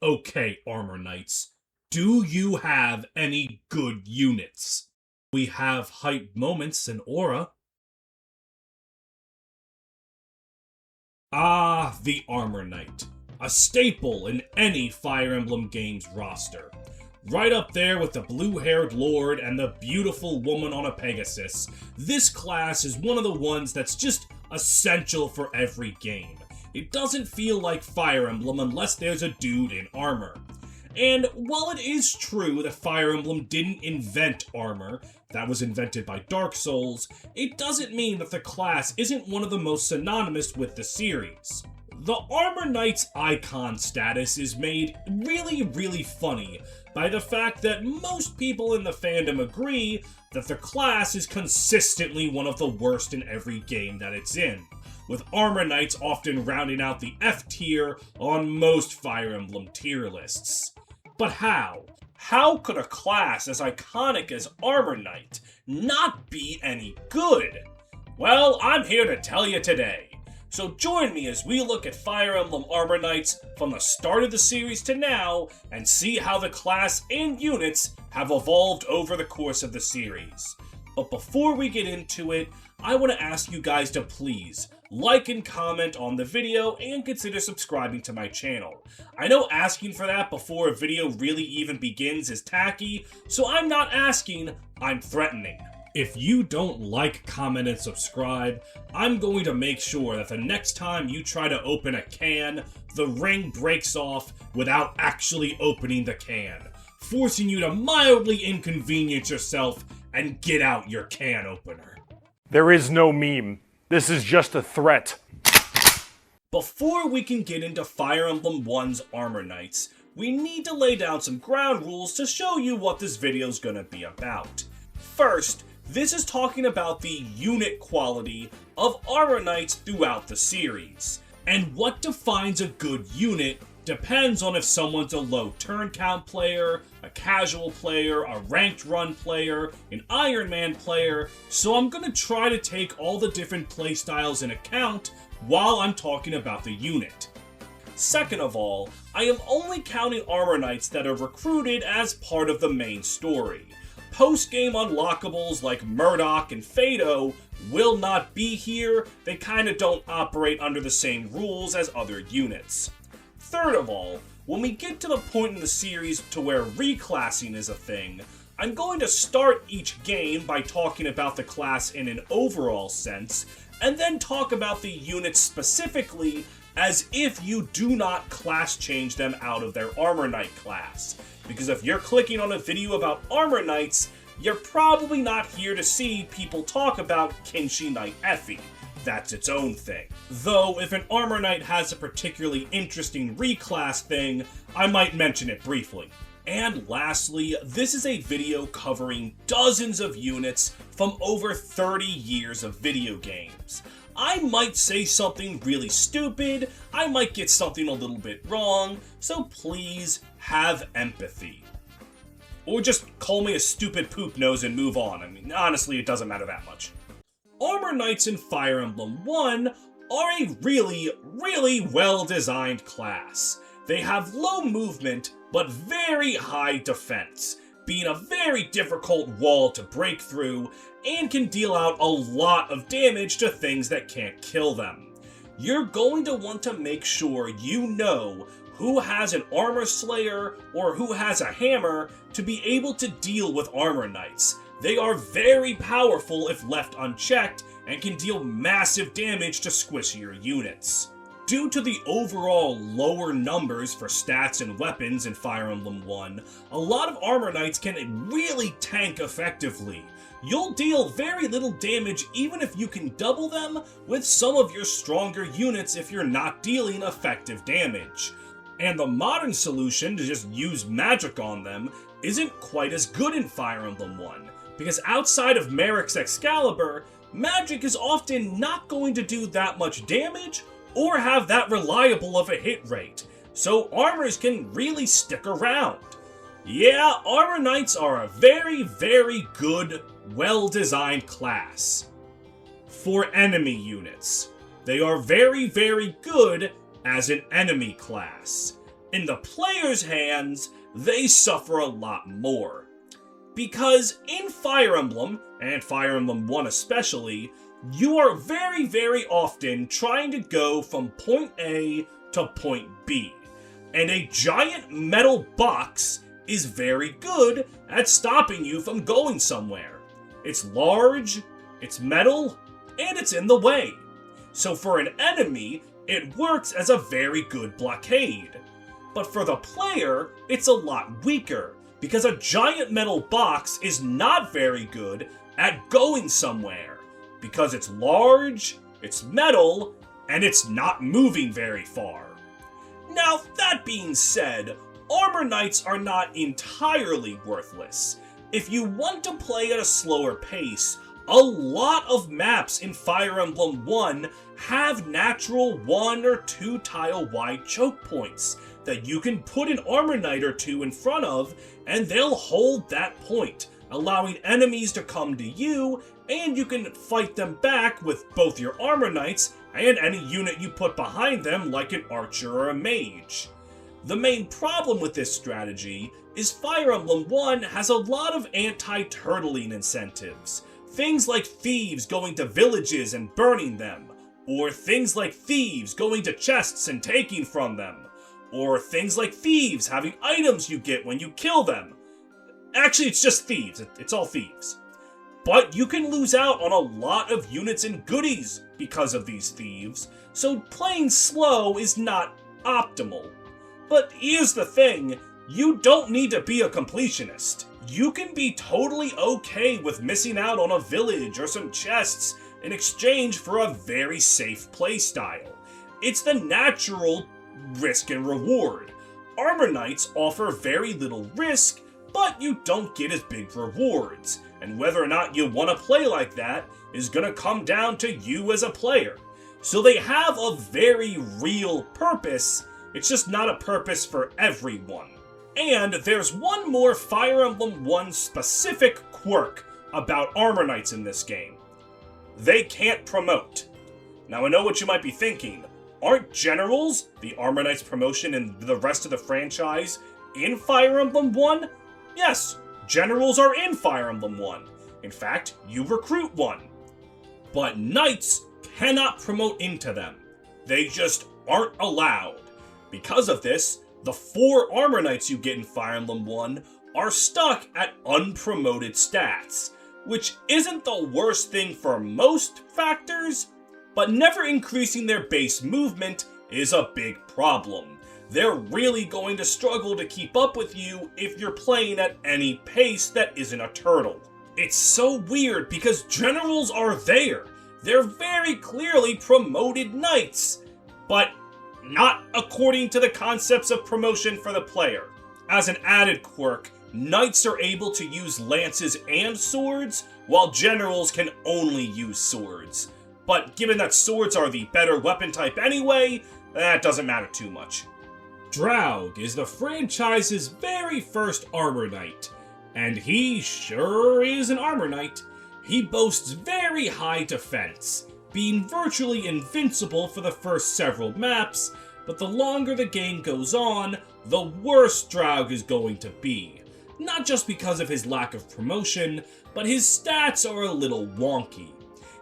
Okay, Armor Knights, do you have any good units? We have hype moments and aura. Ah, the Armor Knight. A staple in any Fire Emblem game's roster. Right up there with the blue-haired lord and the beautiful woman on a Pegasus, this class is one of the ones that's just essential for every game. It doesn't feel like Fire Emblem unless there's a dude in armor. And while it is true that Fire Emblem didn't invent armor, that was invented by Dark Souls, it doesn't mean that the class isn't one of the most synonymous with the series. The Armor Knight's icon status is made really funny by the fact that most people in the fandom agree that the class is consistently one of the worst in every game that it's in, with Armor Knights often rounding out the F tier on most Fire Emblem tier lists. But how? How could a class as iconic as Armor Knight not be any good? Well, I'm here to tell you today. So join me as we look at Fire Emblem Armor Knights from the start of the series to now and see how the class and units have evolved over the course of the series. But before we get into it, I want to ask you guys to please like and comment on the video and consider subscribing to my channel. I know asking for that before a video really even begins is tacky, so I'm not asking, I'm threatening. If you don't like, comment, and subscribe, I'm going to make sure that the next time you try to open a can, the ring breaks off without actually opening the can, forcing you to mildly inconvenience yourself and get out your can opener. There is no meme. This is just a threat. Before we can get into Fire Emblem 1's Armor Knights, we need to lay down some ground rules to show you what this video's gonna be about. First, this is talking about the unit quality of Armor Knights throughout the series. And what defines a good unit depends on if someone's a low turn count player, a casual player, a ranked run player, an Iron Man player, so I'm gonna try to take all the different playstyles in account while I'm talking about the unit. Second of all, I am only counting Armor Knights that are recruited as part of the main story. Post-game unlockables like Murdoch and Fado will not be here. They kinda don't operate under the same rules as other units. Third of all, when we get to the point in the series to where reclassing is a thing, I'm going to start each game by talking about the class in an overall sense, and then talk about the units specifically as if you do not class change them out of their Armor Knight class. Because if you're clicking on a video about Armor Knights, you're probably not here to see people talk about Kenshi Knight Effie. That's its own thing. Though, if an Armor Knight has a particularly interesting reclass thing, I might mention it briefly. And lastly, this is a video covering dozens of units from over 30 years of video games. I might say something really stupid, I might get something a little bit wrong, so please have empathy. Or just call me a stupid poop nose and move on. I mean, honestly, it doesn't matter that much. Armor Knights in Fire Emblem 1 are a really well-designed class. They have low movement, but very high defense, being a very difficult wall to break through, and can deal out a lot of damage to things that can't kill them. You're going to want to make sure you know who has an Armor Slayer or who has a hammer to be able to deal with Armor Knights. They are very powerful if left unchecked and can deal massive damage to squishier units. Due to the overall lower numbers for stats and weapons in Fire Emblem 1, a lot of Armor Knights can really tank effectively. You'll deal very little damage even if you can double them with some of your stronger units if you're not dealing effective damage. And the modern solution to just use magic on them isn't quite as good in Fire Emblem 1, because outside of Merrick's Excalibur, magic is often not going to do that much damage or have that reliable of a hit rate, so armors can really stick around. Yeah, Armor Knights are a very good, well-designed class. For enemy units, they are very good as an enemy class. In the player's hands, they suffer a lot more. Because in Fire Emblem, and Fire Emblem 1 especially, you are very, very often trying to go from point A to point B. And a giant metal box is very good at stopping you from going somewhere. It's large, it's metal, and it's in the way. So for an enemy, it works as a very good blockade. But for the player, it's a lot weaker, because a giant metal box is not very good at going somewhere, because it's large, it's metal, and it's not moving very far. Now, that being said, Armor Knights are not entirely worthless. If you want to play at a slower pace, a lot of maps in Fire Emblem 1 have natural 1 or 2 tile wide choke points that you can put an Armor Knight or 2 in front of, and they'll hold that point, allowing enemies to come to you, and you can fight them back with both your Armor Knights and any unit you put behind them like an archer or a mage. The main problem with this strategy is Fire Emblem 1 has a lot of anti-turtling incentives. Things like thieves going to villages and burning them, or things like thieves going to chests and taking from them, or things like thieves having items you get when you kill them. Actually, it's just thieves. It's all thieves. But you can lose out on a lot of units and goodies because of these thieves, so playing slow is not optimal. But here's the thing, you don't need to be a completionist. You can be totally okay with missing out on a village or some chests in exchange for a very safe playstyle. It's the natural risk and reward. Armor Knights offer very little risk, but you don't get as big rewards, and whether or not you want to play like that is gonna come down to you as a player. So they have a very real purpose, it's just not a purpose for everyone. And there's one more Fire Emblem 1 specific quirk about Armor Knights in this game. They can't promote. Now I know what you might be thinking. Aren't Generals, the Armor Knights promotion in the rest of the franchise, in Fire Emblem 1? Yes, Generals are in Fire Emblem 1. In fact, you recruit one. But Knights cannot promote into them. They just aren't allowed. Because of this, the 4 Armor Knights you get in Fire Emblem 1 are stuck at unpromoted stats, which isn't the worst thing for most factors, but never increasing their base movement is a big problem. They're really going to struggle to keep up with you if you're playing at any pace that isn't a turtle. It's so weird because Generals are there. They're very clearly promoted Knights, but not according to the concepts of promotion for the player. As an added quirk, Knights are able to use lances and swords, while Generals can only use swords. But given that swords are the better weapon type anyway, that doesn't matter too much. Draug is the franchise's very first Armor Knight, and he sure is an Armor Knight. He boasts very high defense, being virtually invincible for the first several maps, but the longer the game goes on, the worse Draug is going to be. Not just because of his lack of promotion, but his stats are a little wonky.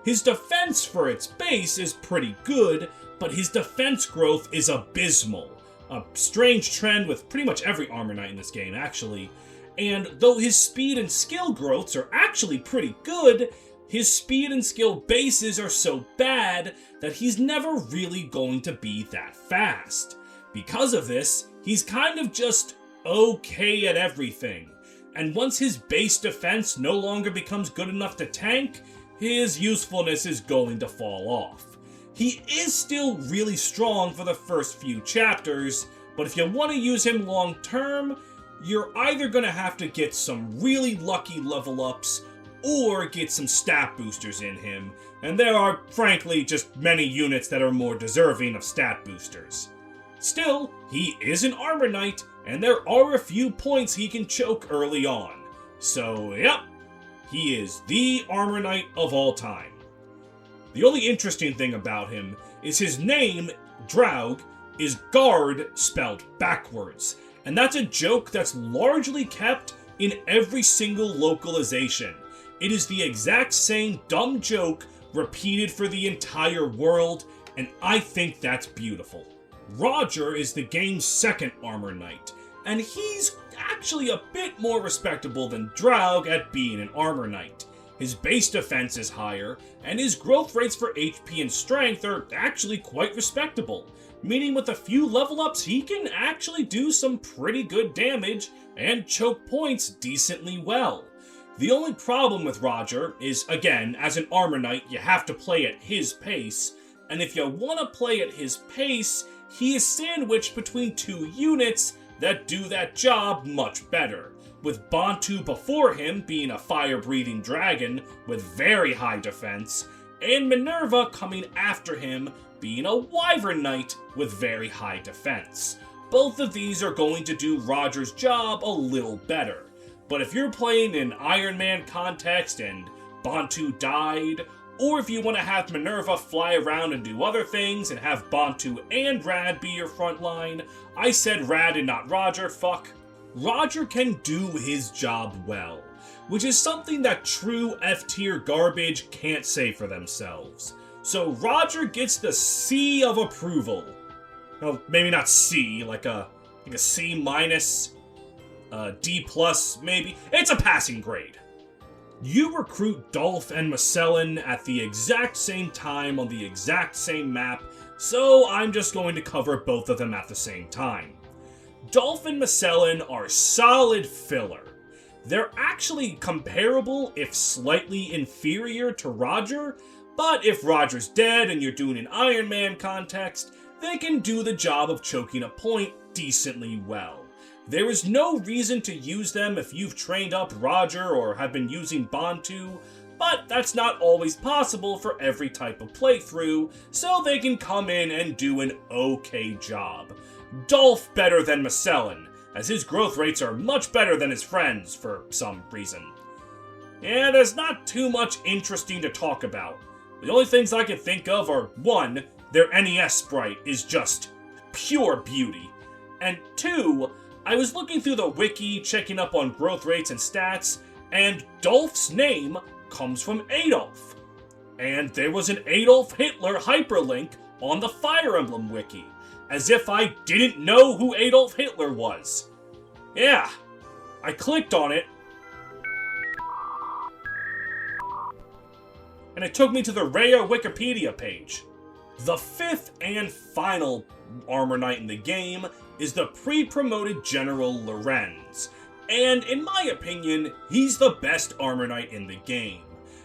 His defense for its base is pretty good, but his defense growth is abysmal. A strange trend with pretty much every Armor Knight in this game, actually. And though his speed and skill growths are actually pretty good, his speed and skill bases are so bad that he's never really going to be that fast. Because of this, he's kind of just okay at everything. And once his base defense no longer becomes good enough to tank, his usefulness is going to fall off. He is still really strong for the first few chapters, but if you want to use him long term, you're either going to have to get some really lucky level ups or get some stat boosters in him, and there are, frankly, just many units that are more deserving of stat boosters. Still, he is an Armor Knight, and there are a few points he can choke early on. So, yep, he is the Armor Knight of all time. The only interesting thing about him is his name, Draug, is guard spelled backwards, and that's a joke that's largely kept in every single localization. It is the exact same dumb joke repeated for the entire world, and I think that's beautiful. Roger is the game's second armor knight, and he's actually a bit more respectable than Draug at being an armor knight. His base defense is higher, and his growth rates for HP and strength are actually quite respectable, meaning with a few level ups he can actually do some pretty good damage and choke points decently well. The only problem with Roger is, again, as an armor knight, you have to play at his pace, and if you want to play at his pace, he is sandwiched between two units that do that job much better, with Bantu before him being a fire-breathing dragon with very high defense, and Minerva coming after him being a wyvern knight with very high defense. Both of these are going to do Roger's job a little better. But if you're playing in Iron Man context and Bantu died, or if you want to have Minerva fly around and do other things and have Bantu and Rad be your front line, I said Rad and not Roger, fuck. Roger can do his job well, which is something that true F-tier garbage can't say for themselves. So Roger gets the C of approval. Well, maybe not C, like a C minus, D plus maybe. It's a passing grade. You recruit Dolph and Macellan at the exact same time on the exact same map, so I'm just going to cover both of them at the same time. Dolph and Macellan are solid filler. They're actually comparable, if slightly inferior to Roger, but if Roger's dead and you're doing an Iron Man context, they can do the job of choking a point decently well. There is no reason to use them if you've trained up Roger or have been using Bantu, but that's not always possible for every type of playthrough, so they can come in and do an okay job. Dolph better than Macellan, as his growth rates are much better than his friends for some reason. And there's not too much interesting to talk about. The only things I can think of are 1, their NES sprite is just pure beauty, and 2, I was looking through the wiki, checking up on growth rates and stats, and Dolph's name comes from Adolf. And there was an Adolf Hitler hyperlink on the Fire Emblem wiki, as if I didn't know who Adolf Hitler was. Yeah, I clicked on it, and it took me to the Raya Wikipedia page. The 5th and final armor knight in the game is the pre-promoted General Lorenz, and in my opinion, he's the best armor knight in the game.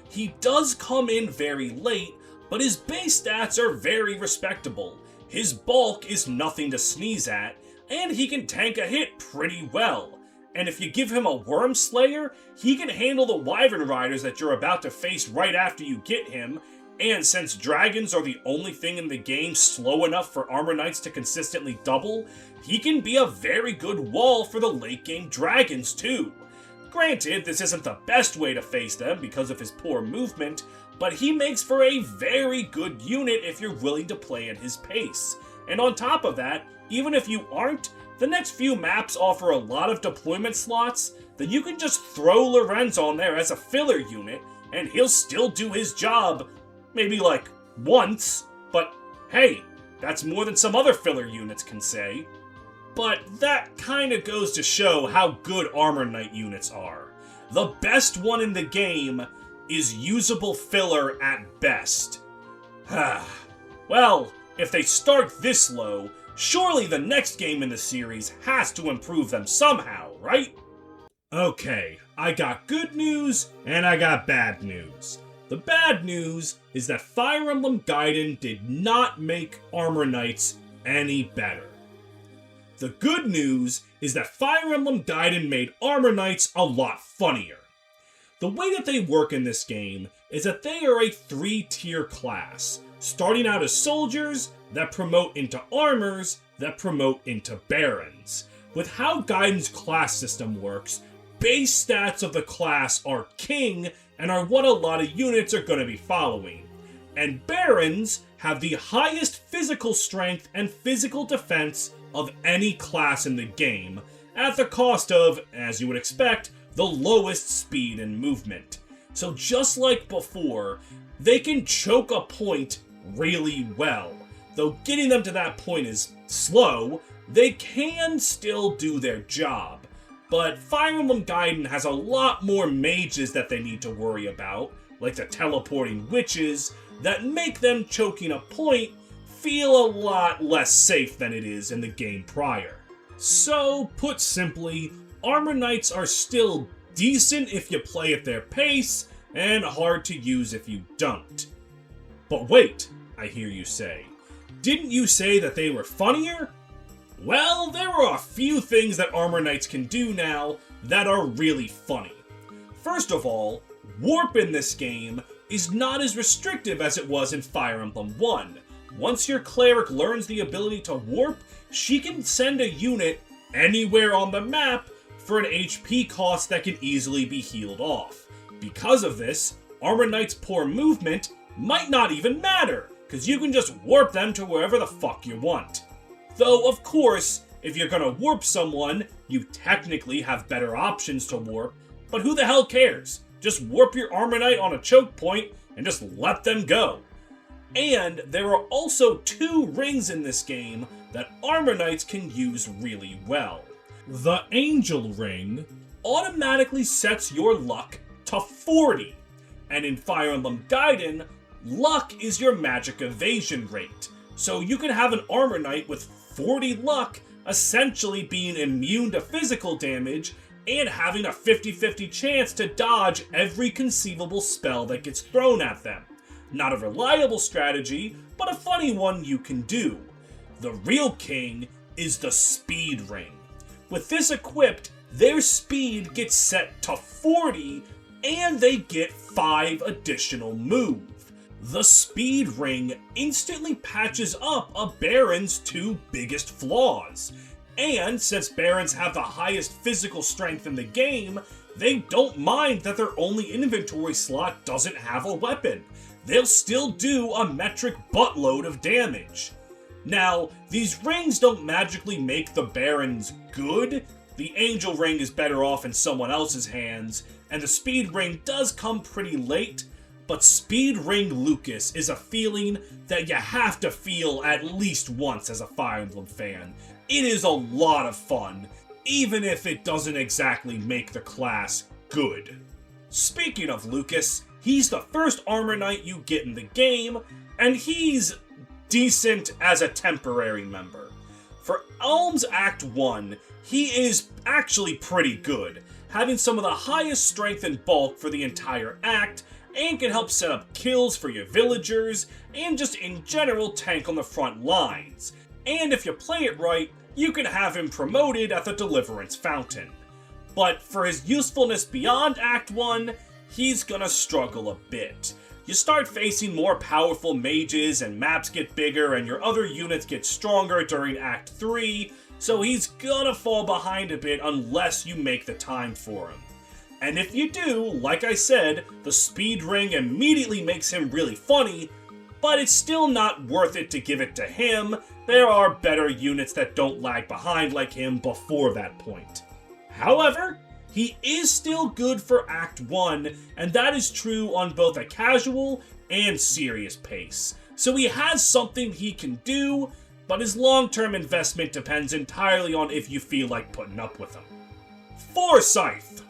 He does come in very late, but his base stats are very respectable. His bulk is nothing to sneeze at, and he can tank a hit pretty well. And if you give him a Worm Slayer, he can handle the Wyvern Riders that you're about to face right after you get him, and since dragons are the only thing in the game slow enough for armor knights to consistently double, he can be a very good wall for the late game dragons too. Granted, this isn't the best way to face them because of his poor movement, but he makes for a very good unit if you're willing to play at his pace. And on top of that, even if you aren't, the next few maps offer a lot of deployment slots that you can just throw Lorenz on there as a filler unit, and he'll still do his job. Maybe like once, but hey, that's more than some other filler units can say. But that kinda goes to show how good armor knight units are. The best one in the game is usable filler at best. Well, if they start this low, surely the next game in the series has to improve them somehow, right? Okay, I got good news and I got bad news. The bad news is that Fire Emblem Gaiden did not make armor knights any better. The good news is that Fire Emblem Gaiden made armor knights a lot funnier. The way that they work in this game is that they are a 3-tier class, starting out as soldiers that promote into armors that promote into barons. With how Gaiden's class system works, base stats of the class are king and are what a lot of units are going to be following. And barons have the highest physical strength and physical defense of any class in the game, at the cost of, as you would expect, the lowest speed and movement. So just like before, they can choke a point really well. Though getting them to that point is slow, they can still do their job. But Fire Emblem Gaiden has a lot more mages that they need to worry about, like the teleporting witches, that make them choking a point feel a lot less safe than it is in the game prior. So, put simply, Armor Knights are still decent if you play at their pace, and hard to use if you don't. But wait, I hear you say. Didn't you say that they were funnier? Well, there are a few things that Armor Knights can do now that are really funny. First of all, warp in this game is not as restrictive as it was in Fire Emblem 1. Once your cleric learns the ability to warp, she can send a unit anywhere on the map for an HP cost that can easily be healed off. Because of this, Armor Knight's poor movement might not even matter, because you can just warp them to wherever the fuck you want. Though, of course, if you're gonna warp someone, you technically have better options to warp, but who the hell cares? Just warp your Armor Knight on a choke point and just let them go. And there are also 2 rings in this game that Armor Knights can use really well. The Angel Ring automatically sets your luck to 40, and in Fire Emblem Gaiden, luck is your magic evasion rate. So you can have an Armor Knight with 40 luck essentially being immune to physical damage and having a 50-50 chance to dodge every conceivable spell that gets thrown at them. Not a reliable strategy, but a funny one you can do. The real king is the Speed Ring. With this equipped, their speed gets set to 40, and they get 5 additional moves. The Speed Ring instantly patches up a Baron's 2 biggest flaws. And since Barons have the highest physical strength in the game, they don't mind that their only inventory slot doesn't have a weapon. They'll still do a metric buttload of damage. Now, these rings don't magically make the Barons good. The Angel Ring is better off in someone else's hands, and the Speed Ring does come pretty late, but Speed Ring Lucas is a feeling that you have to feel at least once as a Fire Emblem fan. It is a lot of fun, even if it doesn't exactly make the class good. Speaking of Lucas, he's the first Armor Knight you get in the game, and he's decent as a temporary member. For Elm's Act 1, he is actually pretty good, having some of the highest strength and bulk for the entire act, and can help set up kills for your villagers, and just in general tank on the front lines. And if you play it right, you can have him promoted at the Deliverance Fountain. But for his usefulness beyond Act 1, he's gonna struggle a bit. You start facing more powerful mages and maps get bigger and your other units get stronger during Act 3, so he's gonna fall behind a bit unless you make the time for him. And if you do, like I said, the Speed Ring immediately makes him really funny, but it's still not worth it to give it to him. There are better units that don't lag behind like him before that point. However, he is still good for Act 1, and that is true on both a casual and serious pace. So he has something he can do, but his long-term investment depends entirely on if you feel like putting up with him. Forsyth!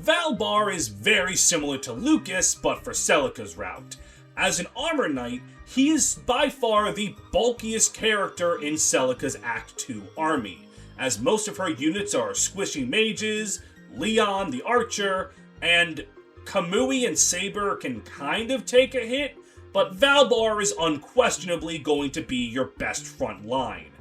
Valbar is very similar to Lucas, but for Celica's route. As an Armor Knight, he is by far the bulkiest character in Celica's Act 2 army, as most of her units are squishy mages, Leon the archer, and Kamui and Saber can kind of take a hit, but Valbar is unquestionably going to be your best front line.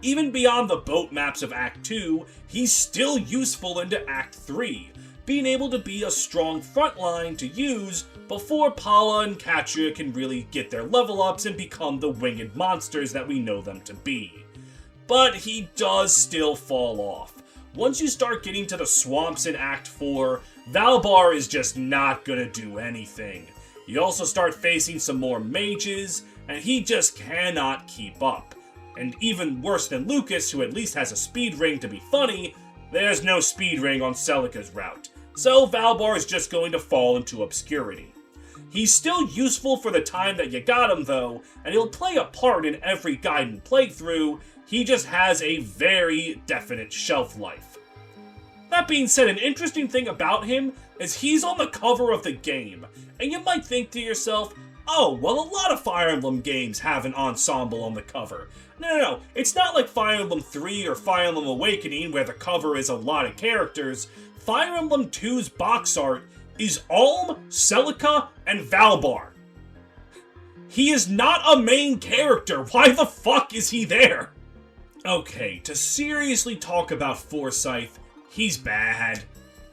Even beyond the boat maps of Act 2, he's still useful into Act 3, being able to be a strong front line to use before Paula and Katria can really get their level ups and become the winged monsters that we know them to be. But he does still fall off. Once you start getting to the swamps in Act 4, Valbar is just not gonna do anything. You also start facing some more mages, and he just cannot keep up. And even worse than Lucas, who at least has a speed ring to be funny, there's no speed ring on Celica's route, so Valbar is just going to fall into obscurity. He's still useful for the time that you got him though, and he'll play a part in every Gaiden playthrough. He just has a very definite shelf life. That being said, an interesting thing about him is he's on the cover of the game, and you might think to yourself, oh, well, a lot of Fire Emblem games have an ensemble on the cover. No, it's not like Fire Emblem 3 or Fire Emblem Awakening where the cover is a lot of characters. Fire Emblem 2's box art is Alm, Celica, and Valbar. He is not a main character. Why the fuck is he there? Okay, to seriously talk about Forsyth, he's bad.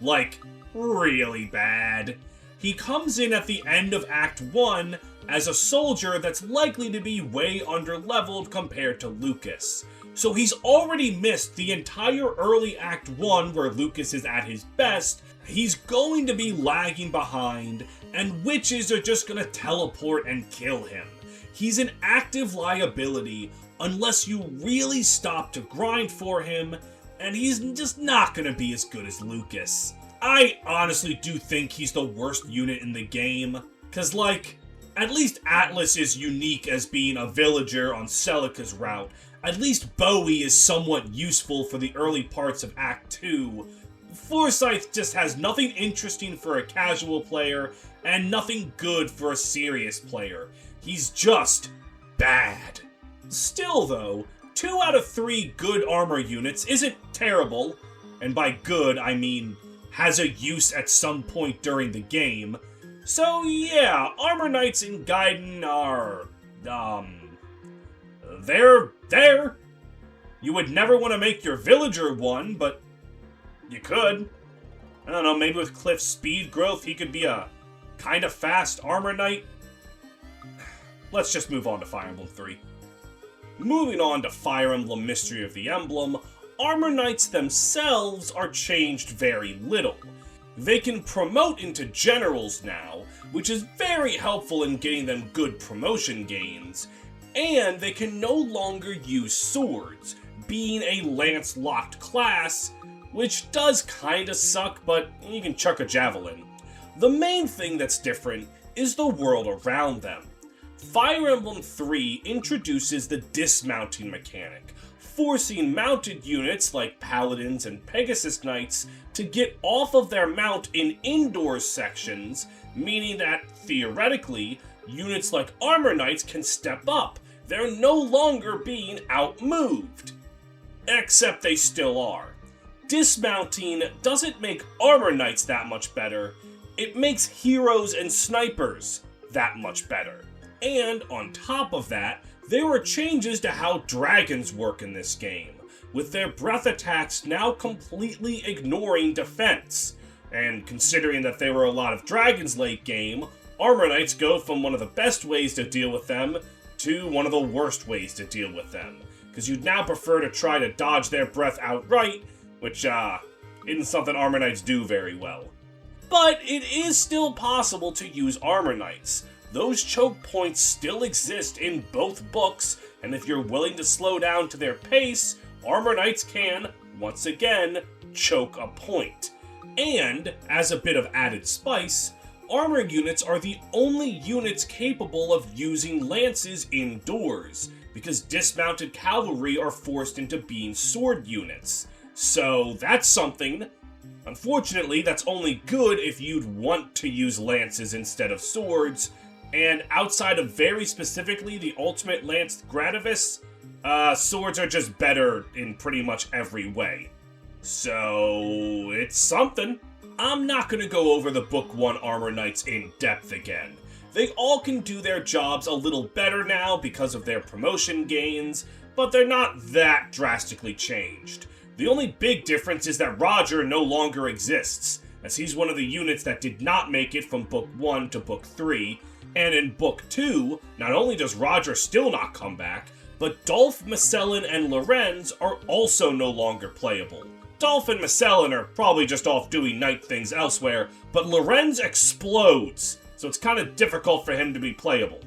Like, really bad. He comes in at the end of Act 1 as a soldier that's likely to be way underleveled compared to Lucas. So he's already missed the entire early Act 1 where Lucas is at his best. He's going to be lagging behind, and witches are just gonna teleport and kill him. He's an active liability unless you really stop to grind for him, and he's just not gonna be as good as Lucas. I honestly do think he's the worst unit in the game, cause like, at least Atlas is unique as being a villager on Celica's route. At least Bowie is somewhat useful for the early parts of Act 2. Forsyth just has nothing interesting for a casual player, and nothing good for a serious player. He's just bad. Still though, 2 out of 3 good armor units isn't terrible, and by good I mean has a use at some point during the game. So yeah, Armor Knights in Gaiden are, they're there. You would never want to make your villager one, but you could. I don't know, maybe with Cliff's speed growth, he could be a kind of fast Armor Knight. Let's just move on to Fire Emblem 3. Moving on to Fire Emblem Mystery of the Emblem, Armor Knights themselves are changed very little. They can promote into generals now, which is very helpful in getting them good promotion gains, and they can no longer use swords, being a lance-locked class, which does kinda suck, but you can chuck a javelin. The main thing that's different is the world around them. Fire Emblem 3 introduces the dismounting mechanic, forcing mounted units like Paladins and Pegasus Knights to get off of their mount in indoor sections, meaning that, theoretically, units like Armor Knights can step up. They're no longer being outmoved. Except they still are. Dismounting doesn't make Armor Knights that much better, it makes heroes and snipers that much better. And on top of that, there were changes to how dragons work in this game, with their breath attacks now completely ignoring defense. And considering that there were a lot of dragons late game, Armor Knights go from one of the best ways to deal with them to one of the worst ways to deal with them, because you'd now prefer to try to dodge their breath outright, which isn't something Armor Knights do very well. But it is still possible to use Armor Knights. Those choke points still exist in both books, and if you're willing to slow down to their pace, Armor Knights can, once again, choke a point. And, as a bit of added spice, armor units are the only units capable of using lances indoors, because dismounted cavalry are forced into being sword units. So that's something. Unfortunately, that's only good if you'd want to use lances instead of swords, and outside of very specifically the Ultimate Lance Gradavis, swords are just better in pretty much every way. So, it's something. I'm not gonna go over the Book 1 Armor Knights in depth again. They all can do their jobs a little better now because of their promotion gains, but they're not that drastically changed. The only big difference is that Roger no longer exists, as he's one of the units that did not make it from Book 1 to Book 3, and in Book 2, not only does Roger still not come back, but Dolph, Macellan, and Lorenz are also no longer playable. Dolph and Macellan are probably just off doing knight things elsewhere, but Lorenz explodes, so it's kind of difficult for him to be playable.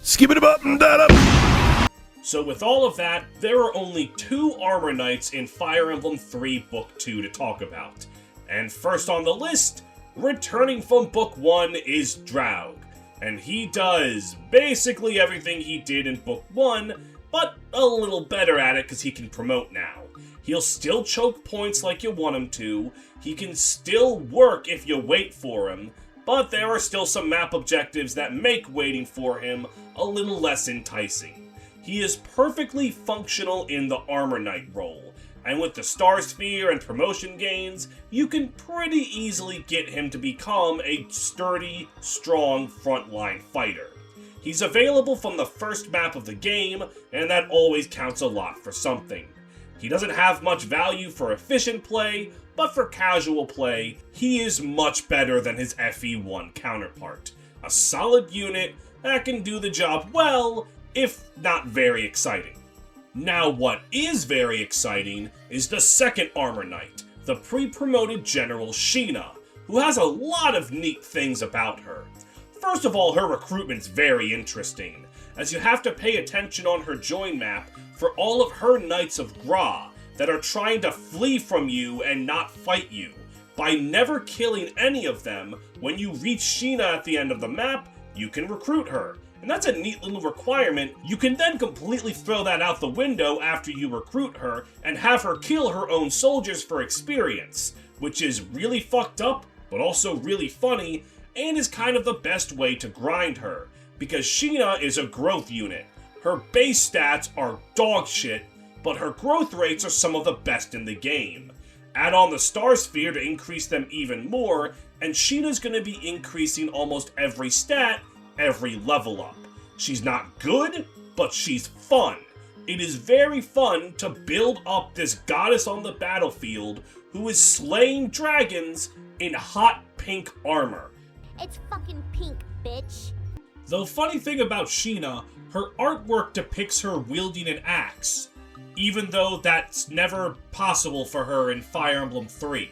Skip it up and that up. So with all of that, there are only 2 Armor Knights in Fire Emblem 3 Book 2 to talk about. And first on the list, returning from Book 1 is Draug. And he does basically everything he did in Book 1, but a little better at it because he can promote now. He'll still choke points like you want him to, he can still work if you wait for him, but there are still some map objectives that make waiting for him a little less enticing. He is perfectly functional in the Armor Knight role, and with the Star Sphere and promotion gains, you can pretty easily get him to become a sturdy, strong frontline fighter. He's available from the first map of the game, and that always counts a lot for something. He doesn't have much value for efficient play, but for casual play, he is much better than his FE1 counterpart. A solid unit that can do the job well, if not very exciting. Now what is very exciting is the second Armor Knight, the pre-promoted General Sheena, who has a lot of neat things about her. First of all, her recruitment's very interesting, as you have to pay attention on her join map for all of her Knights of Gra that are trying to flee from you and not fight you. By never killing any of them, when you reach Sheena at the end of the map, you can recruit her. And that's a neat little requirement. You can then completely throw that out the window after you recruit her and have her kill her own soldiers for experience, which is really fucked up, but also really funny, and is kind of the best way to grind her, because Sheena is a growth unit. Her base stats are dog shit, but her growth rates are some of the best in the game. Add on the Star Sphere to increase them even more, and Sheena's gonna be increasing almost every stat, every level up. She's not good, but she's fun. It is very fun to build up this goddess on the battlefield who is slaying dragons in hot pink armor. It's fucking pink, bitch. The funny thing about Sheena, her artwork depicts her wielding an axe, even though that's never possible for her in Fire Emblem 3.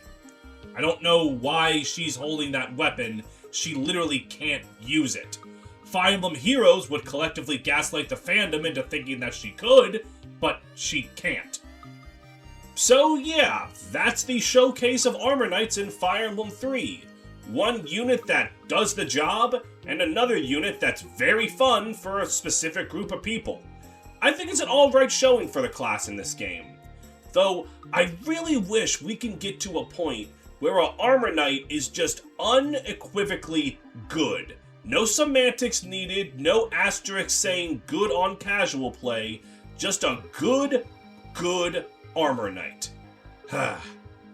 I don't know why she's holding that weapon, she literally can't use it. Fire Emblem Heroes would collectively gaslight the fandom into thinking that she could, but she can't. So yeah, that's the showcase of Armor Knights in Fire Emblem 3. One unit that does the job, and another unit that's very fun for a specific group of people. I think it's an alright showing for the class in this game. Though, I really wish we can get to a point where an Armor Knight is just unequivocally good. No semantics needed, no asterisk saying good on casual play, just a good Armor Knight.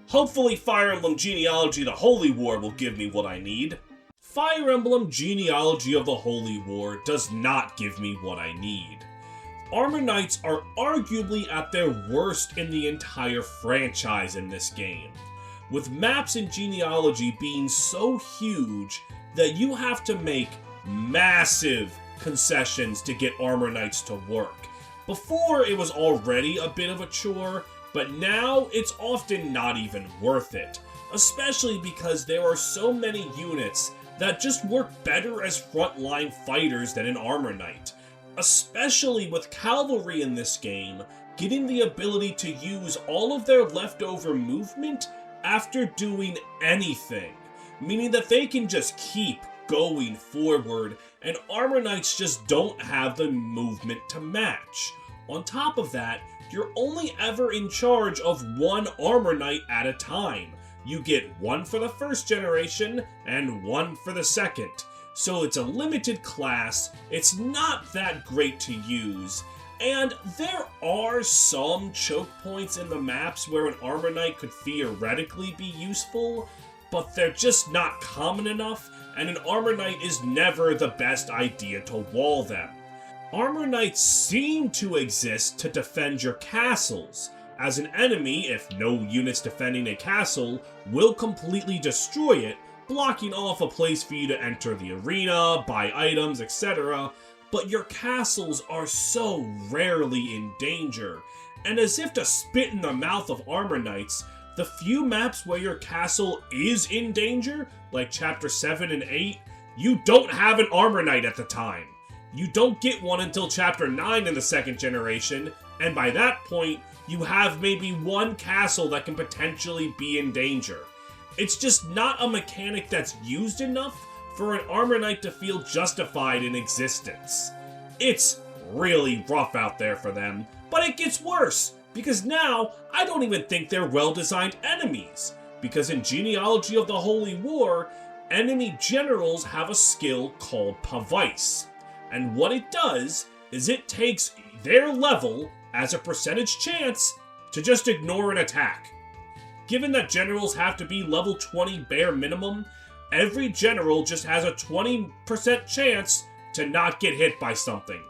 Hopefully Fire Emblem Genealogy the Holy War will give me what I need. Fire Emblem Genealogy of the Holy War does not give me what I need. Armor Knights are arguably at their worst in the entire franchise in this game, with maps in Genealogy being so huge that you have to make massive concessions to get Armor Knights to work. Before, it was already a bit of a chore, but now it's often not even worth it, especially because there are so many units that just work better as frontline fighters than an Armor Knight. Especially with Cavalry in this game, getting the ability to use all of their leftover movement after doing anything, meaning that they can just keep going forward, and Armor Knights just don't have the movement to match. On top of that, you're only ever in charge of one Armor Knight at a time. You get one for the first generation, and one for the second. So it's a limited class, it's not that great to use, and there are some choke points in the maps where an Armor Knight could theoretically be useful, but they're just not common enough, and an Armor Knight is never the best idea to wall them. Armor Knights seem to exist to defend your castles, as an enemy, if no units defending a castle, will completely destroy it, blocking off a place for you to enter the arena, buy items, etc., but your castles are so rarely in danger, and as if to spit in the mouth of Armor Knights, the few maps where your castle is in danger, like Chapter 7 and 8, you don't have an Armor Knight at the time. You don't get one until Chapter 9 in the 2nd generation, and by that point, you have maybe one castle that can potentially be in danger. It's just not a mechanic that's used enough for an Armor Knight to feel justified in existence. It's really rough out there for them, but it gets worse, because now I don't even think they're well-designed enemies, because in Genealogy of the Holy War, enemy generals have a skill called Pavice, and what it does is it takes their level as a percentage chance to just ignore an attack. Given that generals have to be level 20 bare minimum, every general just has a 20% chance to not get hit by something.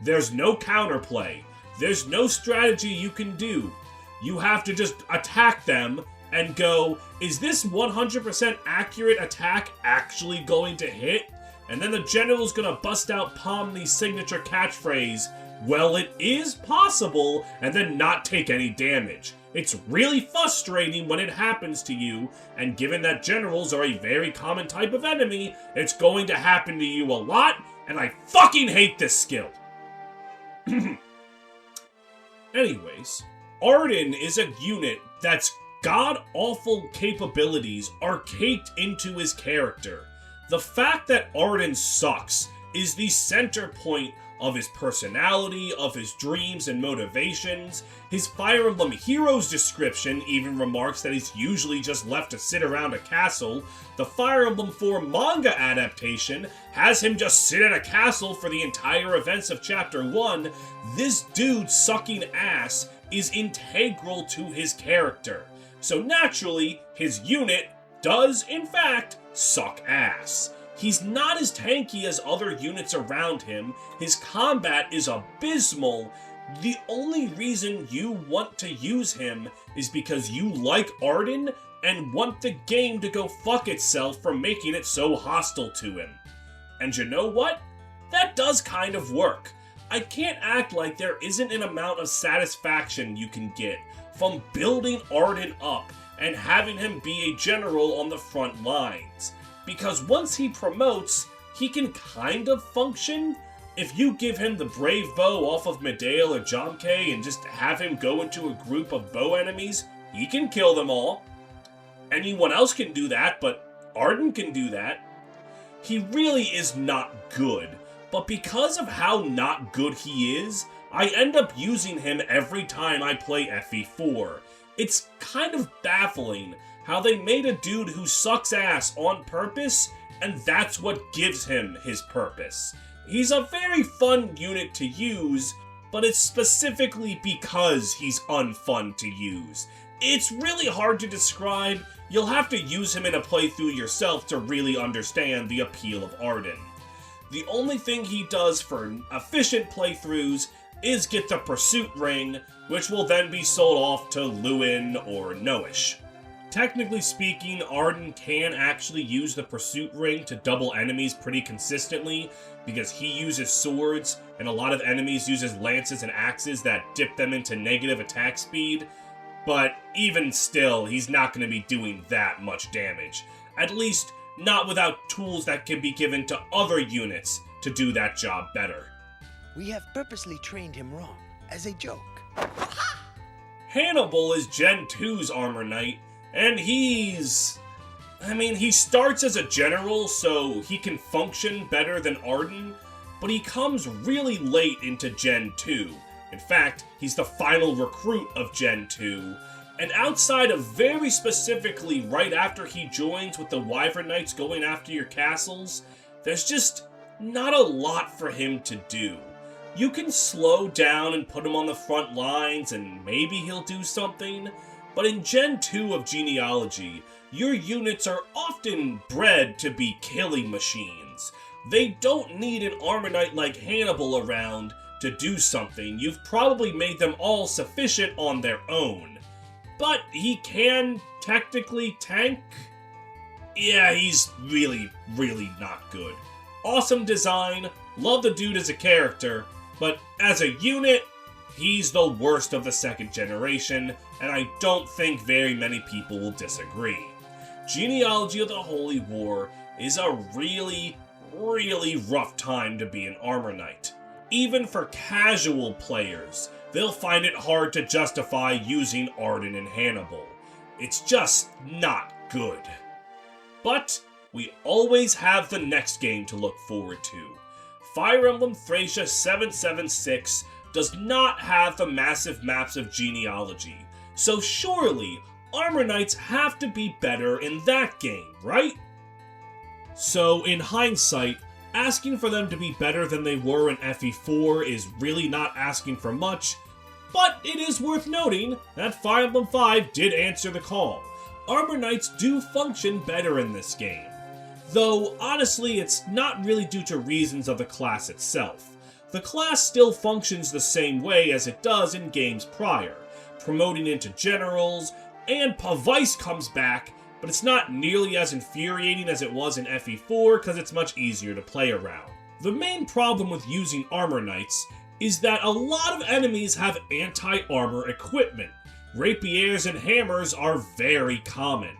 There's no counterplay. There's no strategy you can do. You have to just attack them and go, is this 100% accurate attack actually going to hit? And then the general's gonna bust out Pomni's signature catchphrase, well, it is possible, and then not take any damage. It's really frustrating when it happens to you, and given that generals are a very common type of enemy, it's going to happen to you a lot, and I fucking hate this skill. Anyways, Arden is a unit that's god-awful capabilities are caked into his character. The fact that Arden sucks is the center point of his personality, of his dreams and motivations. His Fire Emblem Heroes description even remarks that he's usually just left to sit around a castle. The Fire Emblem 4 manga adaptation has him just sit at a castle for the entire events of Chapter 1. This dude sucking ass is integral to his character. So naturally, his unit does, in fact, suck ass. He's not as tanky as other units around him. His combat is abysmal. The only reason you want to use him is because you like Arden and want the game to go fuck itself for making it so hostile to him. And you know what? That does kind of work. I can't act like there isn't an amount of satisfaction you can get from building Arden up and having him be a general on the front lines. Because once he promotes, he can kind of function. If you give him the Brave Bow off of Medale or Jomke and just have him go into a group of bow enemies, he can kill them all. Anyone else can do that, but Arden can do that. He really is not good, but because of how not good he is, I end up using him every time I play FE4. It's kind of baffling how they made a dude who sucks ass on purpose, and that's what gives him his purpose. He's a very fun unit to use, but it's specifically because he's unfun to use. It's really hard to describe. You'll have to use him in a playthrough yourself to really understand the appeal of Arden. The only thing he does for efficient playthroughs is get the Pursuit Ring, which will then be sold off to Lewin or Noish. Technically speaking, Arden can actually use the Pursuit Ring to double enemies pretty consistently, because he uses swords, and a lot of enemies uses lances and axes that dip them into negative attack speed, but even still, he's not going to be doing that much damage. At least, not without tools that can be given to other units to do that job better. We have purposely trained him wrong, as a joke. Hannibal is Gen 2's Armor Knight, and he starts as a general, so he can function better than Arden, but he comes really late into Gen 2. In fact, he's the final recruit of Gen 2, and outside of very specifically right after he joins with the Wyvern Knights going after your castles, there's just not a lot for him to do. You can slow down and put him on the front lines, and maybe he'll do something, but in Gen 2 of Genealogy, your units are often bred to be killing machines. They don't need an Armor Knight like Hannibal around to do something. You've probably made them all sufficient on their own. But he can technically tank? Yeah, he's really, really not good. Awesome design, love the dude as a character, but as a unit, he's the worst of the 2nd generation, and I don't think very many people will disagree. Genealogy of the Holy War is a really really rough time to be an Armor Knight. Even for casual players, they'll find it hard to justify using Arden and Hannibal. It's just not good. But we always have the next game to look forward to. Fire Emblem Thracia 776 does not have the massive maps of Genealogy, so surely Armor Knights have to be better in that game, right? So in hindsight, asking for them to be better than they were in FE4 is really not asking for much, but it is worth noting that Fire Emblem 5 did answer the call. Armor Knights do function better in this game. Though, honestly, it's not really due to reasons of the class itself. The class still functions the same way as it does in games prior, promoting into generals, and Pavice comes back, but it's not nearly as infuriating as it was in FE4 because it's much easier to play around. The main problem with using Armor Knights is that a lot of enemies have anti-armor equipment. Rapiers and hammers are very common.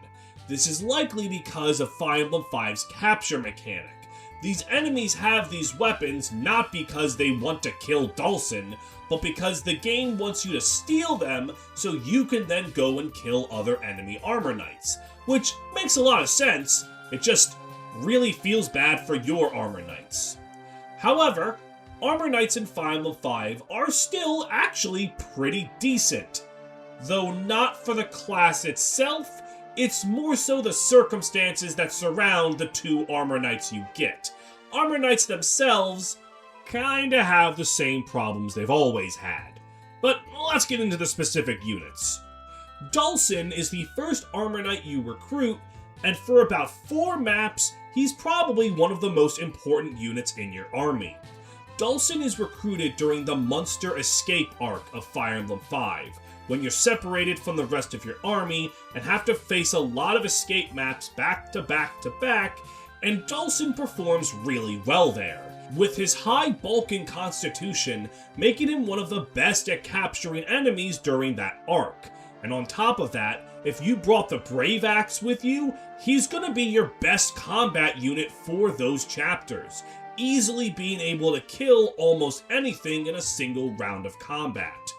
This is likely because of Fire Emblem 5's capture mechanic. These enemies have these weapons not because they want to kill Dalsin, but because the game wants you to steal them so you can then go and kill other enemy Armor Knights. Which makes a lot of sense, it just really feels bad for your Armor Knights. However, Armor Knights in Fire Emblem 5 are still actually pretty decent. Though not for the class itself, it's more so the circumstances that surround the two Armor Knights you get. Armor Knights themselves kinda have the same problems they've always had. But let's get into the specific units. Dalsin is the first Armor Knight you recruit, and for about 4 maps, he's probably one of the most important units in your army. Dalsin is recruited during the Munster Escape arc of Fire Emblem 5, when you're separated from the rest of your army and have to face a lot of escape maps back to back to back, and Dalsin performs really well there, with his high bulk and constitution making him one of the best at capturing enemies during that arc. And on top of that, if you brought the Brave Axe with you, he's gonna be your best combat unit for those chapters, easily being able to kill almost anything in a single round of combat.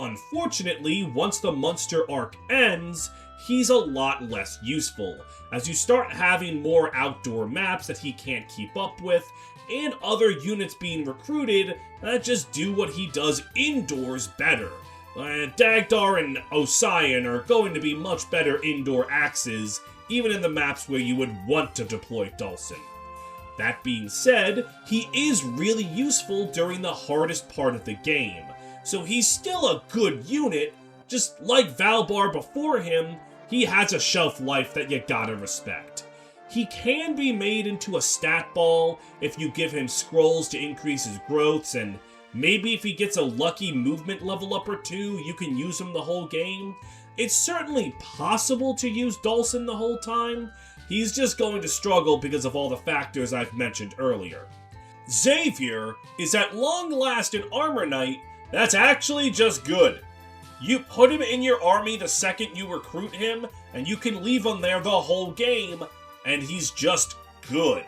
Unfortunately, once the Munster arc ends, he's a lot less useful, as you start having more outdoor maps that he can't keep up with, and other units being recruited that just do what he does indoors better. Dagdar and Osian are going to be much better indoor axes, even in the maps where you would want to deploy Dalsin. That being said, he is really useful during the hardest part of the game, so he's still a good unit. Just like Valbar before him, he has a shelf life that you gotta respect. He can be made into a stat ball if you give him scrolls to increase his growths, and maybe if he gets a lucky movement level up or 2, you can use him the whole game. It's certainly possible to use Dalsin the whole time. He's just going to struggle because of all the factors I've mentioned earlier. Xavier is at long last an Armor Knight that's actually just good. You put him in your army the second you recruit him, and you can leave him there the whole game, and he's just good.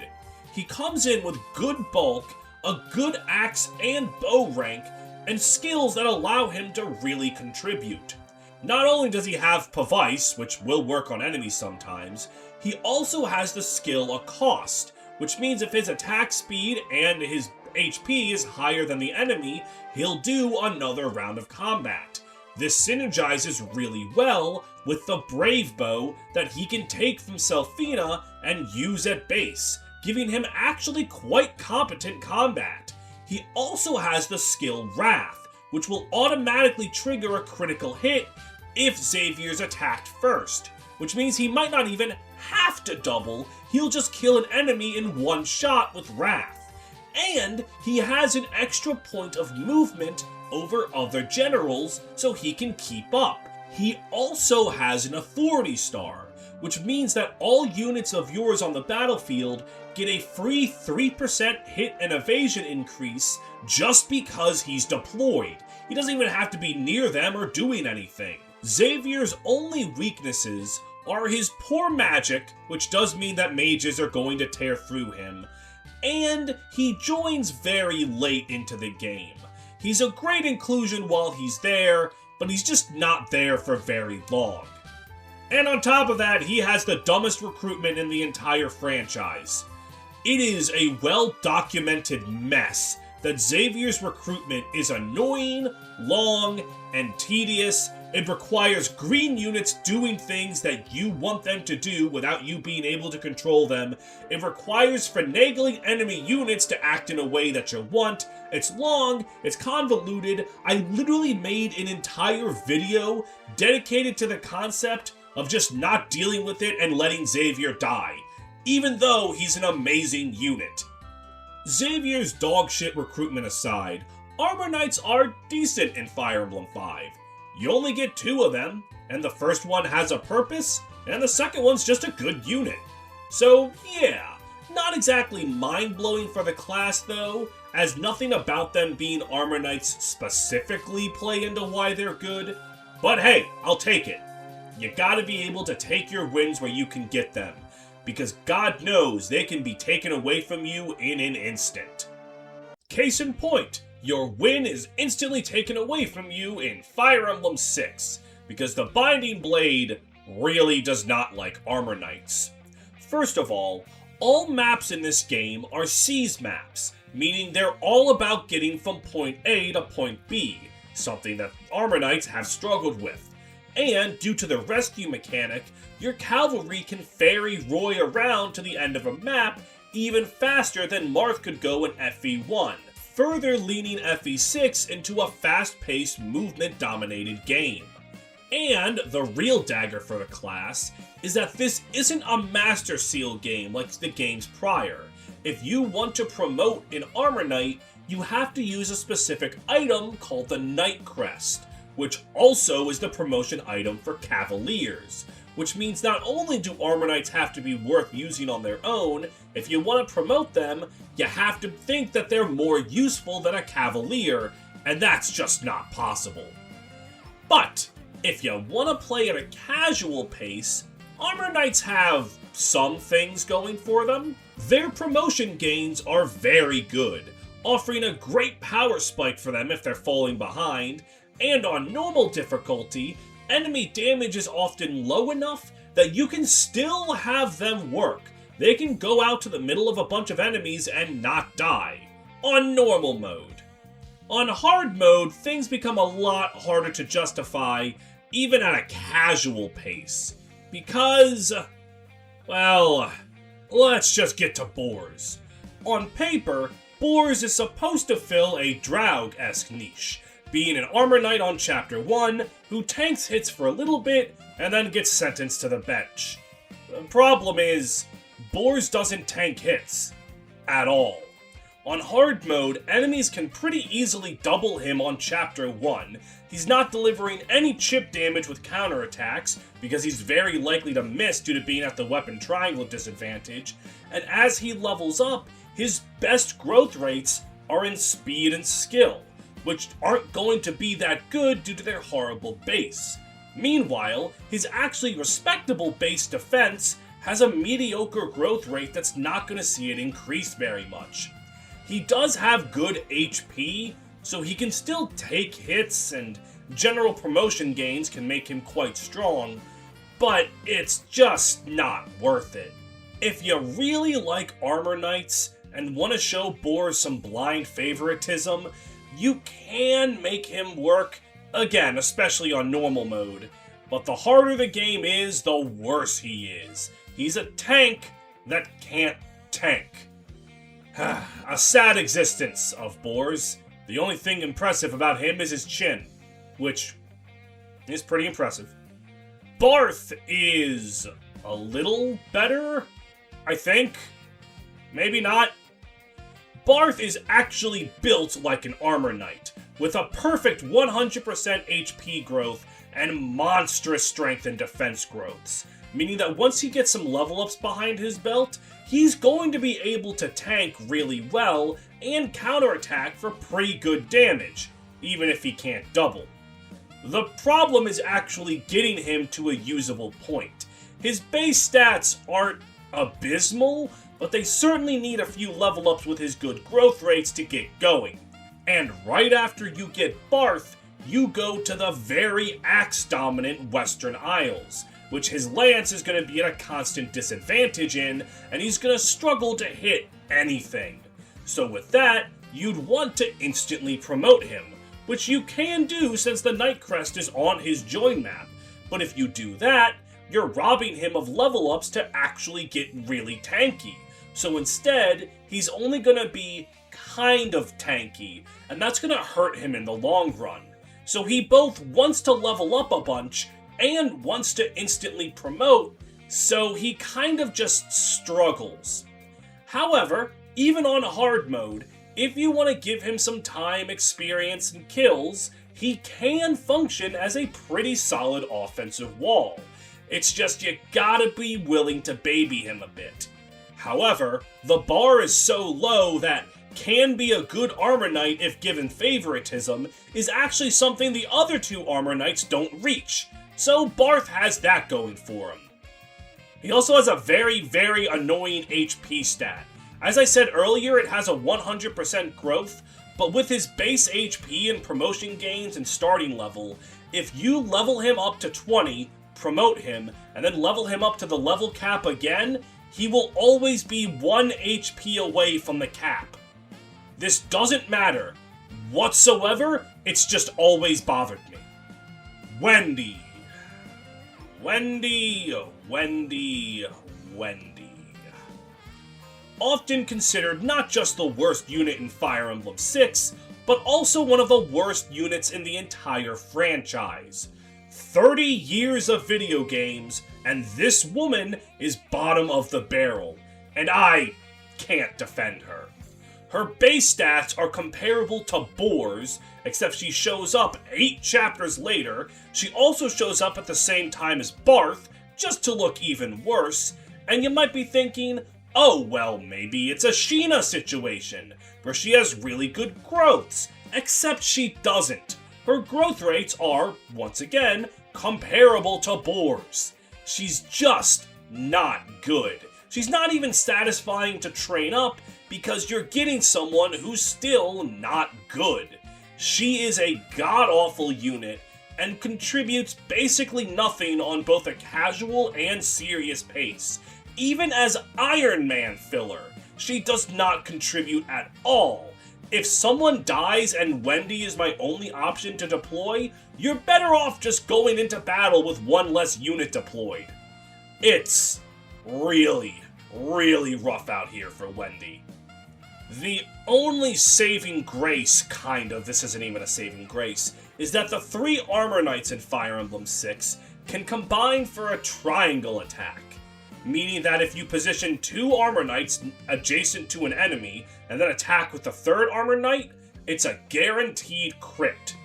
He comes in with good bulk, a good axe and bow rank, and skills that allow him to really contribute. Not only does he have Pavice, which will work on enemies sometimes, he also has the skill Accost, which means if his attack speed and his HP is higher than the enemy, he'll do another round of combat. This synergizes really well with the Brave Bow that he can take from Selphina and use at base, giving him actually quite competent combat. He also has the skill Wrath, which will automatically trigger a critical hit if Xavier's attacked first, which means he might not even have to double, he'll just kill an enemy in one shot with Wrath. And he has an extra point of movement over other generals so he can keep up. He also has an Authority Star, which means that all units of yours on the battlefield get a free 3% hit and evasion increase just because he's deployed. He doesn't even have to be near them or doing anything. Xavier's only weaknesses are his poor magic, which does mean that mages are going to tear through him, and he joins very late into the game. He's a great inclusion while he's there, but he's just not there for very long. And on top of that, he has the dumbest recruitment in the entire franchise. It is a well-documented mess that Xavier's recruitment is annoying, long, and tedious. It requires green units doing things that you want them to do without you being able to control them. It requires finagling enemy units to act in a way that you want. It's long, it's convoluted. I literally made an entire video dedicated to the concept of just not dealing with it and letting Xavier die, even though he's an amazing unit. Xavier's dogshit recruitment aside, Armor Knights are decent in Fire Emblem 5. You only get 2 of them, and the first one has a purpose, and the second one's just a good unit. So yeah, not exactly mind-blowing for the class though, as nothing about them being Armor Knights specifically play into why they're good, but hey, I'll take it. You gotta be able to take your wins where you can get them, because God knows they can be taken away from you in an instant. Case in point, your win is instantly taken away from you in Fire Emblem 6, because the Binding Blade really does not like Armor Knights. First of all maps in this game are siege maps, meaning they're all about getting from point A to point B, something that Armor Knights have struggled with. And due to the rescue mechanic, your cavalry can ferry Roy around to the end of a map even faster than Marth could go in FE1, further leaning FE6 into a fast-paced, movement-dominated game. And the real dagger for the class is that this isn't a Master Seal game like the games prior. If you want to promote an Armor Knight, you have to use a specific item called the Knight Crest, which also is the promotion item for Cavaliers, which means not only do Armor Knights have to be worth using on their own, if you want to promote them, you have to think that they're more useful than a Cavalier, and that's just not possible. But if you want to play at a casual pace, Armor Knights have some things going for them. Their promotion gains are very good, offering a great power spike for them if they're falling behind, and on normal difficulty, enemy damage is often low enough that you can still have them work. They can go out to the middle of a bunch of enemies and not die, on normal mode. On hard mode, things become a lot harder to justify, even at a casual pace, because, well, let's just get to Boars. On paper, Boars is supposed to fill a Draug-esque niche, being an Armor Knight on Chapter 1 who tanks hits for a little bit and then gets sentenced to the bench. The problem is, Boars doesn't tank hits. At all. On hard mode, enemies can pretty easily double him on Chapter 1. He's not delivering any chip damage with counterattacks, because he's very likely to miss due to being at the weapon triangle disadvantage, and as he levels up, his best growth rates are in speed and skill, which aren't going to be that good due to their horrible base. Meanwhile, his actually respectable base defense has a mediocre growth rate that's not going to see it increase very much. He does have good HP, so he can still take hits, and general promotion gains can make him quite strong, but it's just not worth it. If you really like Armor Knights and want to show Boars some blind favoritism, you can make him work, again, especially on normal mode, but the harder the game is, the worse he is. He's a tank that can't tank. A sad existence of Boars. The only thing impressive about him is his chin, which is pretty impressive. Barth is a little better, I think. Maybe not. Barth is actually built like an Armor Knight, with a perfect 100% HP growth and monstrous strength and defense growths, meaning that once he gets some level ups behind his belt, he's going to be able to tank really well and counterattack for pretty good damage, even if he can't double. The problem is actually getting him to a usable point. His base stats aren't abysmal, but they certainly need a few level ups with his good growth rates to get going. And right after you get Barth, you go to the very axe-dominant Western Isles, which his lance is going to be at a constant disadvantage in, and he's going to struggle to hit anything. So with that, you'd want to instantly promote him, which you can do since the Night Crest is on his join map, but if you do that, you're robbing him of level ups to actually get really tanky. So instead, he's only going to be kind of tanky, and that's going to hurt him in the long run. So he both wants to level up a bunch and wants to instantly promote, so he kind of just struggles. However, even on hard mode, if you want to give him some time, experience, and kills, he can function as a pretty solid offensive wall. It's just you gotta be willing to baby him a bit. However, the bar is so low that can be a good armor knight if given favoritism is actually something the other two armor knights don't reach, so Barth has that going for him. He also has a very, very annoying HP stat. As I said earlier, it has a 100% growth, but with his base HP and promotion gains and starting level, if you level him up to 20, promote him, and then level him up to the level cap again, he will always be 1 HP away from the cap. This doesn't matter whatsoever, it's just always bothered me. Wendy. Wendy. Often considered not just the worst unit in Fire Emblem 6, but also one of the worst units in the entire franchise. 30 years of video games, and this woman is bottom of the barrel, and I can't defend her. Her base stats are comparable to Boar's, except she shows up 8 chapters later. She also shows up at the same time as Barth, just to look even worse, and you might be thinking, oh well, maybe it's a Sheena situation, where she has really good growths, except she doesn't. Her growth rates are, once again, comparable to Boar's. She's just not good. She's not even satisfying to train up because you're getting someone who's still not good. She is a god-awful unit and contributes basically nothing on both a casual and serious pace. Even as Iron Man filler, she does not contribute at all. If someone dies and Wendy is my only option to deploy, you're better off just going into battle with one less unit deployed. It's really, really rough out here for Wendy. The only saving grace, this isn't even a saving grace, is that the 3 armor knights in Fire Emblem 6 can combine for a triangle attack, meaning that if you position 2 armor knights adjacent to an enemy and then attack with the 3rd armor knight, it's a guaranteed crit.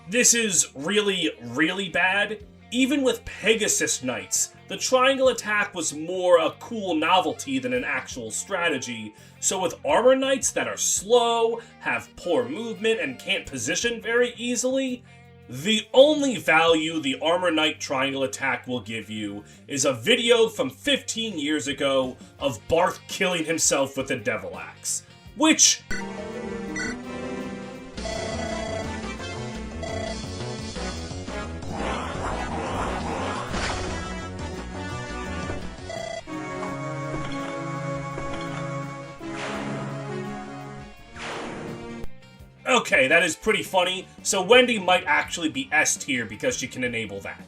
This is really, really bad. Even with Pegasus Knights, the triangle attack was more a cool novelty than an actual strategy, so with armor knights that are slow, have poor movement, and can't position very easily, the only value the armor knight triangle attack will give you is a video from 15 years ago of Barth killing himself with a devil axe, which... Okay, that is pretty funny, so Wendy might actually be S tier because she can enable that.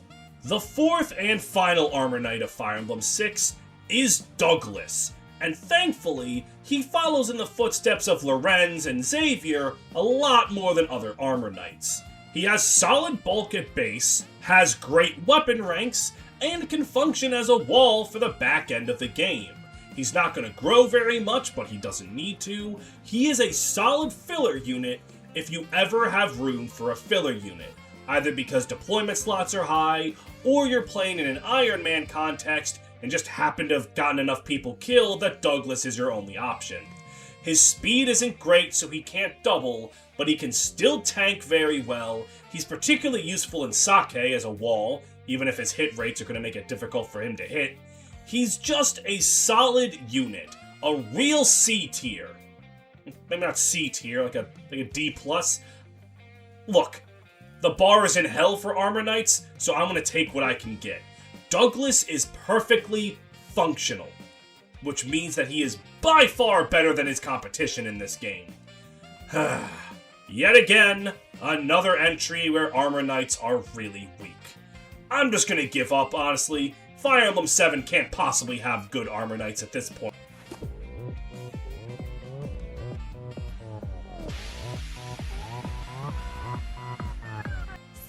The 4th and final armor knight of Fire Emblem 6 is Douglas, and thankfully, he follows in the footsteps of Lorenz and Xavier a lot more than other armor knights. He has solid bulk at base, has great weapon ranks, and can function as a wall for the back end of the game. He's not going to grow very much, but he doesn't need to. He is a solid filler unit if you ever have room for a filler unit, either because deployment slots are high, or you're playing in an Iron Man context and just happen to have gotten enough people killed that Douglas is your only option. His speed isn't great, so he can't double, but he can still tank very well. He's particularly useful in Sake as a wall, even if his hit rates are going to make it difficult for him to hit. He's just a solid unit, a real C tier. Maybe not C tier, like a D+. Look, the bar is in hell for Armor Knights, so I'm gonna take what I can get. Douglas is perfectly functional, which means that he is by far better than his competition in this game. Yet again, another entry where Armor Knights are really weak. I'm just gonna give up, honestly. Fire Emblem 7 can't possibly have good Armor Knights at this point.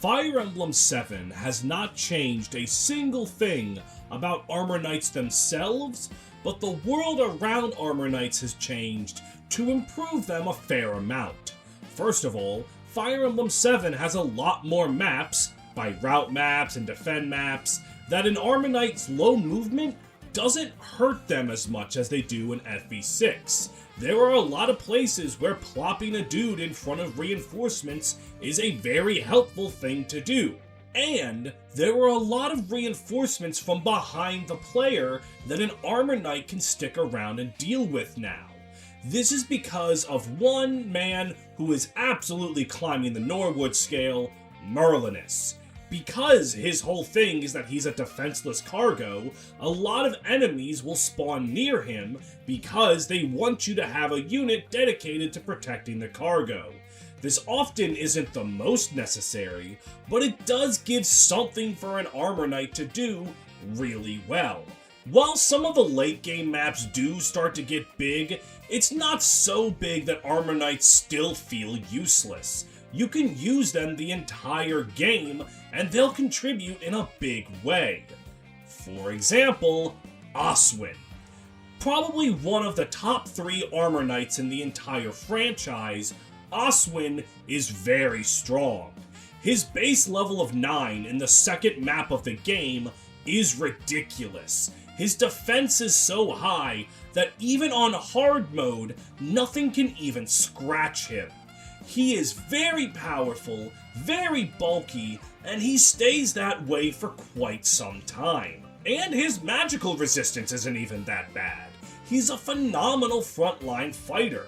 Fire Emblem 7 has not changed a single thing about Armor Knights themselves, but the world around Armor Knights has changed to improve them a fair amount. First of all, Fire Emblem 7 has a lot more maps, by route maps and defend maps, that in Armor Knight's low movement doesn't hurt them as much as they do in FE6. There are a lot of places where plopping a dude in front of reinforcements is a very helpful thing to do. And there are a lot of reinforcements from behind the player that an Armor Knight can stick around and deal with now. This is because of one man who is absolutely climbing the Norwood scale, Merlinus. Because his whole thing is that he's a defenseless cargo, a lot of enemies will spawn near him because they want you to have a unit dedicated to protecting the cargo. This often isn't the most necessary, but it does give something for an Armor Knight to do really well. While some of the late game maps do start to get big, it's not so big that Armor Knights still feel useless. You can use them the entire game, and they'll contribute in a big way. For example, Oswin. Probably one of the top 3 Armor Knights in the entire franchise, Oswin is very strong. His base level of 9 in the second map of the game is ridiculous. His defense is so high that even on hard mode, nothing can even scratch him. He is very powerful, very bulky, and he stays that way for quite some time. And his magical resistance isn't even that bad. He's a phenomenal frontline fighter.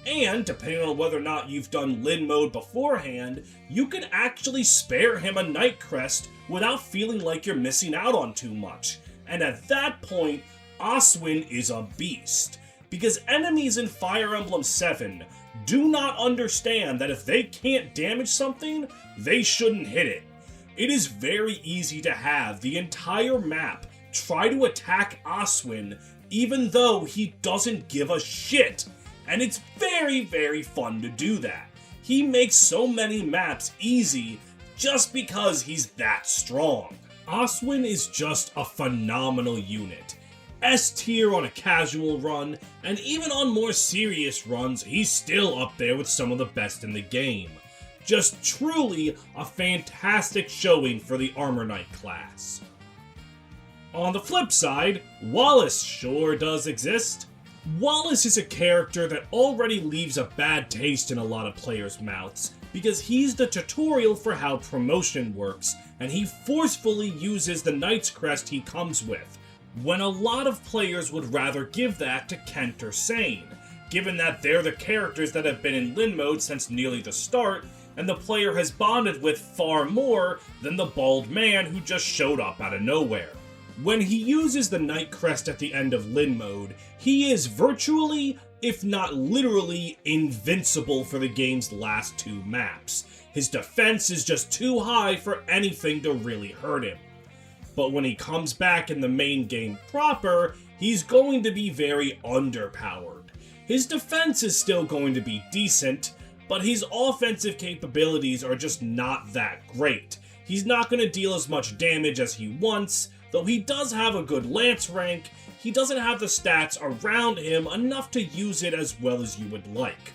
And depending on whether or not you've done Lin mode beforehand, you can actually spare him a Night Crest without feeling like you're missing out on too much. And at that point, Oswin is a beast. Because enemies in Fire Emblem 7 do not understand that if they can't damage something, they shouldn't hit it. It is very easy to have the entire map try to attack Oswin even though he doesn't give a shit. And it's very, very fun to do that. He makes so many maps easy just because he's that strong. Oswin is just a phenomenal unit. S tier on a casual run, and even on more serious runs, he's still up there with some of the best in the game. Just truly a fantastic showing for the Armor Knight class. On the flip side, Wallace sure does exist. Wallace is a character that already leaves a bad taste in a lot of players' mouths, because he's the tutorial for how promotion works, and he forcefully uses the Knight's Crest he comes with, when a lot of players would rather give that to Kent or Sane, given that they're the characters that have been in Lin mode since nearly the start, and the player has bonded with far more than the bald man who just showed up out of nowhere. When he uses the Night Crest at the end of Lin mode, he is virtually, if not literally, invincible for the game's last 2 maps. His defense is just too high for anything to really hurt him. But when he comes back in the main game proper, he's going to be very underpowered. His defense is still going to be decent, but his offensive capabilities are just not that great. He's not going to deal as much damage as he wants, though he does have a good lance rank. He doesn't have the stats around him enough to use it as well as you would like.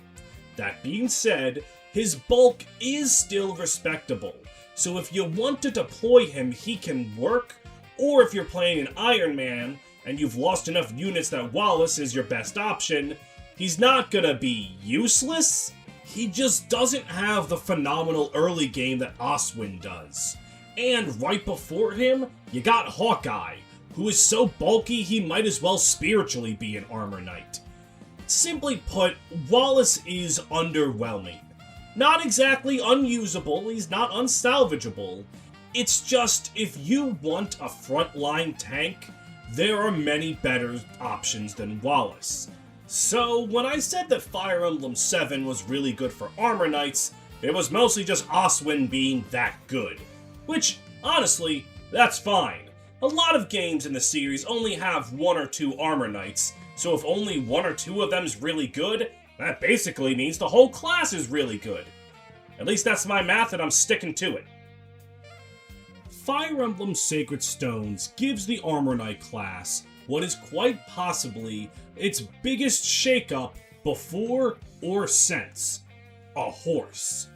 That being said, his bulk is still respectable, so if you want to deploy him, he can work, or if you're playing an Iron Man, and you've lost enough units that Wallace is your best option, he's not gonna be useless. He just doesn't have the phenomenal early game that Oswin does. And right before him, you got Hawkeye, who is so bulky he might as well spiritually be an armor knight. Simply put, Wallace is underwhelming. Not exactly unusable, he's not unsalvageable. It's just, if you want a frontline tank, there are many better options than Wallace. So, when I said that Fire Emblem 7 was really good for armor knights, it was mostly just Oswin being that good. Which, honestly, that's fine. A lot of games in the series only have 1 or 2 armor knights, so if only 1 or 2 of them's really good, that basically means the whole class is really good. At least that's my math and I'm sticking to it. Fire Emblem Sacred Stones gives the Armor Knight class what is quite possibly its biggest shakeup before or since: a horse.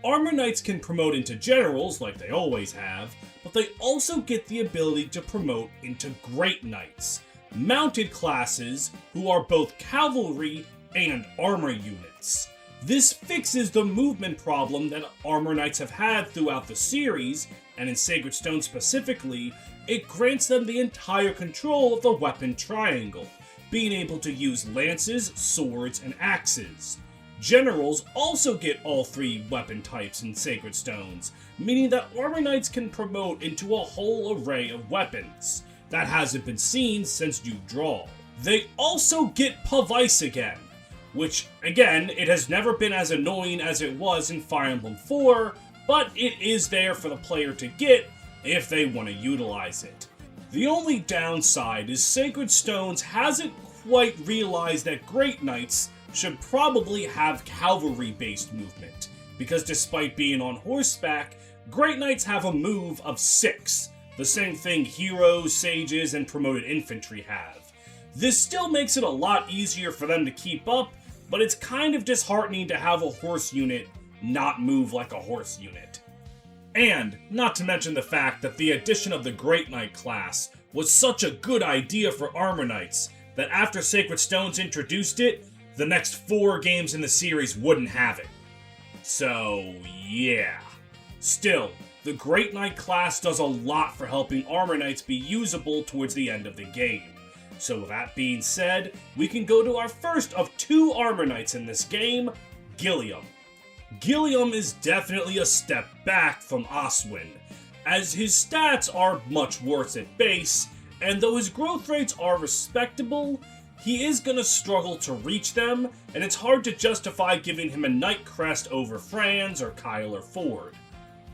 Armor Knights can promote into generals like they always have, but they also get the ability to promote into Great Knights, mounted classes who are both cavalry and armor units. This fixes the movement problem that Armor Knights have had throughout the series, and in Sacred Stone specifically, it grants them the entire control of the weapon triangle, being able to use lances, swords, and axes. Generals also get all 3 weapon types in Sacred Stones, meaning that Armor Knights can promote into a whole array of weapons. That hasn't been seen since you draw. They also get Pavice again, which, again, it has never been as annoying as it was in Fire Emblem 4, but it is there for the player to get if they want to utilize it. The only downside is Sacred Stones hasn't quite realized that Great Knights should probably have cavalry-based movement, because despite being on horseback, Great Knights have a move of 6, the same thing heroes, sages, and promoted infantry have. This still makes it a lot easier for them to keep up, but it's kind of disheartening to have a horse unit not move like a horse unit. And, not to mention the fact that the addition of the Great Knight class was such a good idea for Armor Knights that after Sacred Stones introduced it, the next 4 games in the series wouldn't have it. So, yeah. Still, the Great Knight class does a lot for helping Armor Knights be usable towards the end of the game. So with that being said, we can go to our first of 2 Armor Knights in this game, Gilliam. Gilliam is definitely a step back from Oswin, as his stats are much worse at base, and though his growth rates are respectable, he is gonna struggle to reach them, and it's hard to justify giving him a Knight crest over Franz or Kyle or Ford.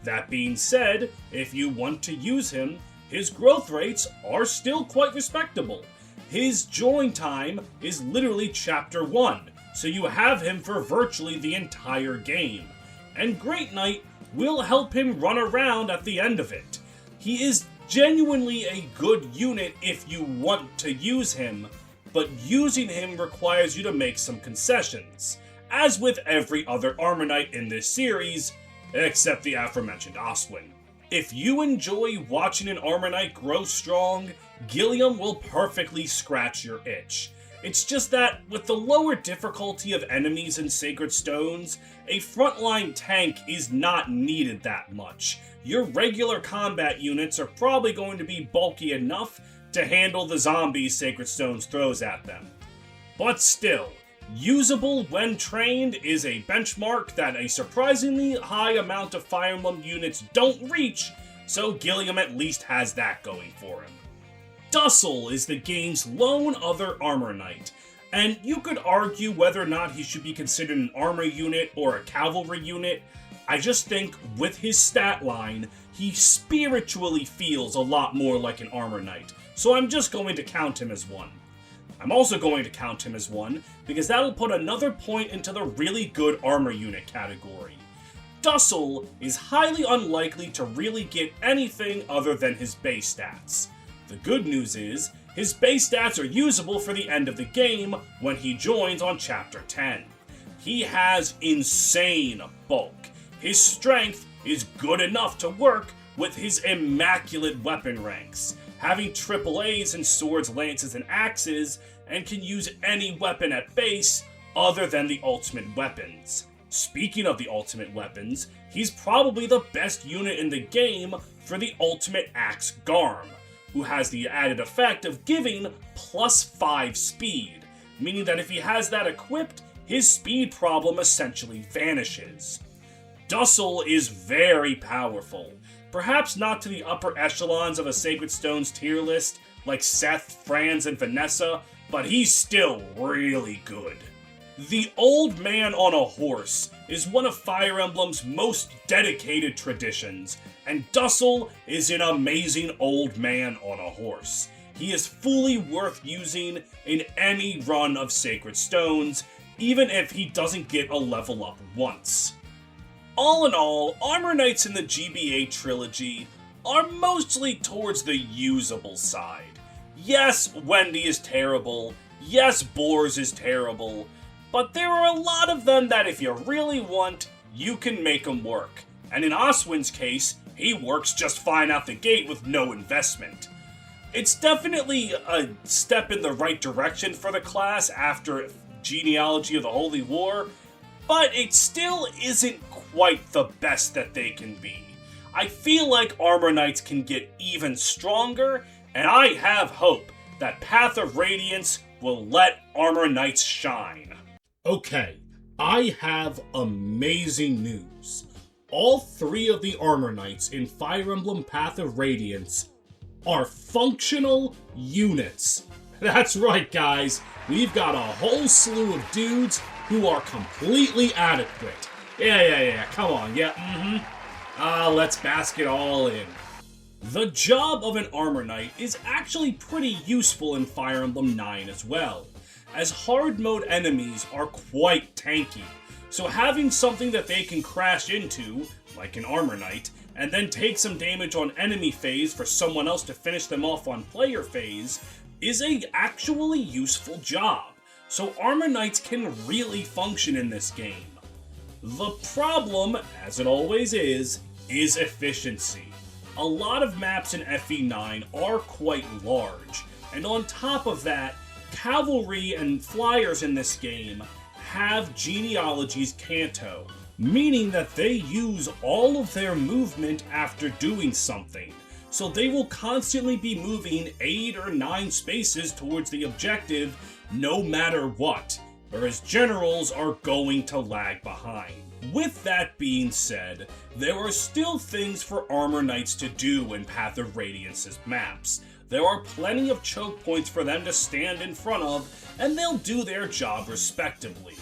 That being said, if you want to use him, his growth rates are still quite respectable. His join time is literally Chapter 1, so you have him for virtually the entire game. And Great Knight will help him run around at the end of it. He is genuinely a good unit if you want to use him, but using him requires you to make some concessions, as with every other Armor Knight in this series, except the aforementioned Oswin. If you enjoy watching an Armor Knight grow strong, Gilliam will perfectly scratch your itch. It's just that, with the lower difficulty of enemies in Sacred Stones, a frontline tank is not needed that much. Your regular combat units are probably going to be bulky enough to handle the zombies Sacred Stones throws at them. But still, usable when trained is a benchmark that a surprisingly high amount of Fire Emblem units don't reach, so Gilliam at least has that going for him. Duessel is the game's lone other Armor Knight, and you could argue whether or not he should be considered an armor unit or a cavalry unit. I just think, with his stat line, he spiritually feels a lot more like an Armor Knight, so I'm just going to count him as one. I'm also going to count him as one, because that'll put another point into the really good armor unit category. Duessel is highly unlikely to really get anything other than his base stats. The good news is, his base stats are usable for the end of the game when he joins on Chapter 10. He has insane bulk. His strength is good enough to work with his immaculate weapon ranks, having AAAs in swords, lances, and axes, and can use any weapon at base other than the ultimate weapons. Speaking of the ultimate weapons, he's probably the best unit in the game for the ultimate axe Garm. who has the added effect of giving +5 speed, meaning that if he has that equipped, his speed problem essentially vanishes. Duessel is very powerful, perhaps not to the upper echelons of a Sacred Stones tier list like Seth, Franz, and Vanessa, but he's still really good. The Old Man on a Horse is one of Fire Emblem's most dedicated traditions, and Duessel is an amazing old man on a horse. He is fully worth using in any run of Sacred Stones, even if he doesn't get a level up once. All in all, Armor Knights in the GBA trilogy are mostly towards the usable side. Yes, Wendy is terrible, yes, Bors is terrible, but there are a lot of them that if you really want, you can make them work. And in Oswin's case, he works just fine out the gate with no investment. It's definitely a step in the right direction for the class after Genealogy of the Holy War, but it still isn't quite the best that they can be. I feel like Armor Knights can get even stronger, and I have hope that Path of Radiance will let Armor Knights shine. Okay, I have amazing news. All 3 of the Armor Knights in Fire Emblem Path of Radiance are functional units. That's right, guys. We've got a whole slew of dudes who are completely adequate. Yeah, come on, let's bask it all in. The job of an Armor Knight is actually pretty useful in Fire Emblem 9 as well, as hard mode enemies are quite tanky, so having something that they can crash into, like an Armor Knight, and then take some damage on enemy phase for someone else to finish them off on player phase, is a actually useful job, so Armor Knights can really function in this game. The problem, as it always is efficiency. A lot of maps in FE9 are quite large, and on top of that, cavalry and flyers in this game have Genealogy's Canto, meaning that they use all of their movement after doing something, so they will constantly be moving 8 or 9 spaces towards the objective no matter what, whereas generals are going to lag behind. With that being said, there are still things for Armor Knights to do in Path of Radiance's maps. There are plenty of choke points for them to stand in front of, and they'll do their job respectively.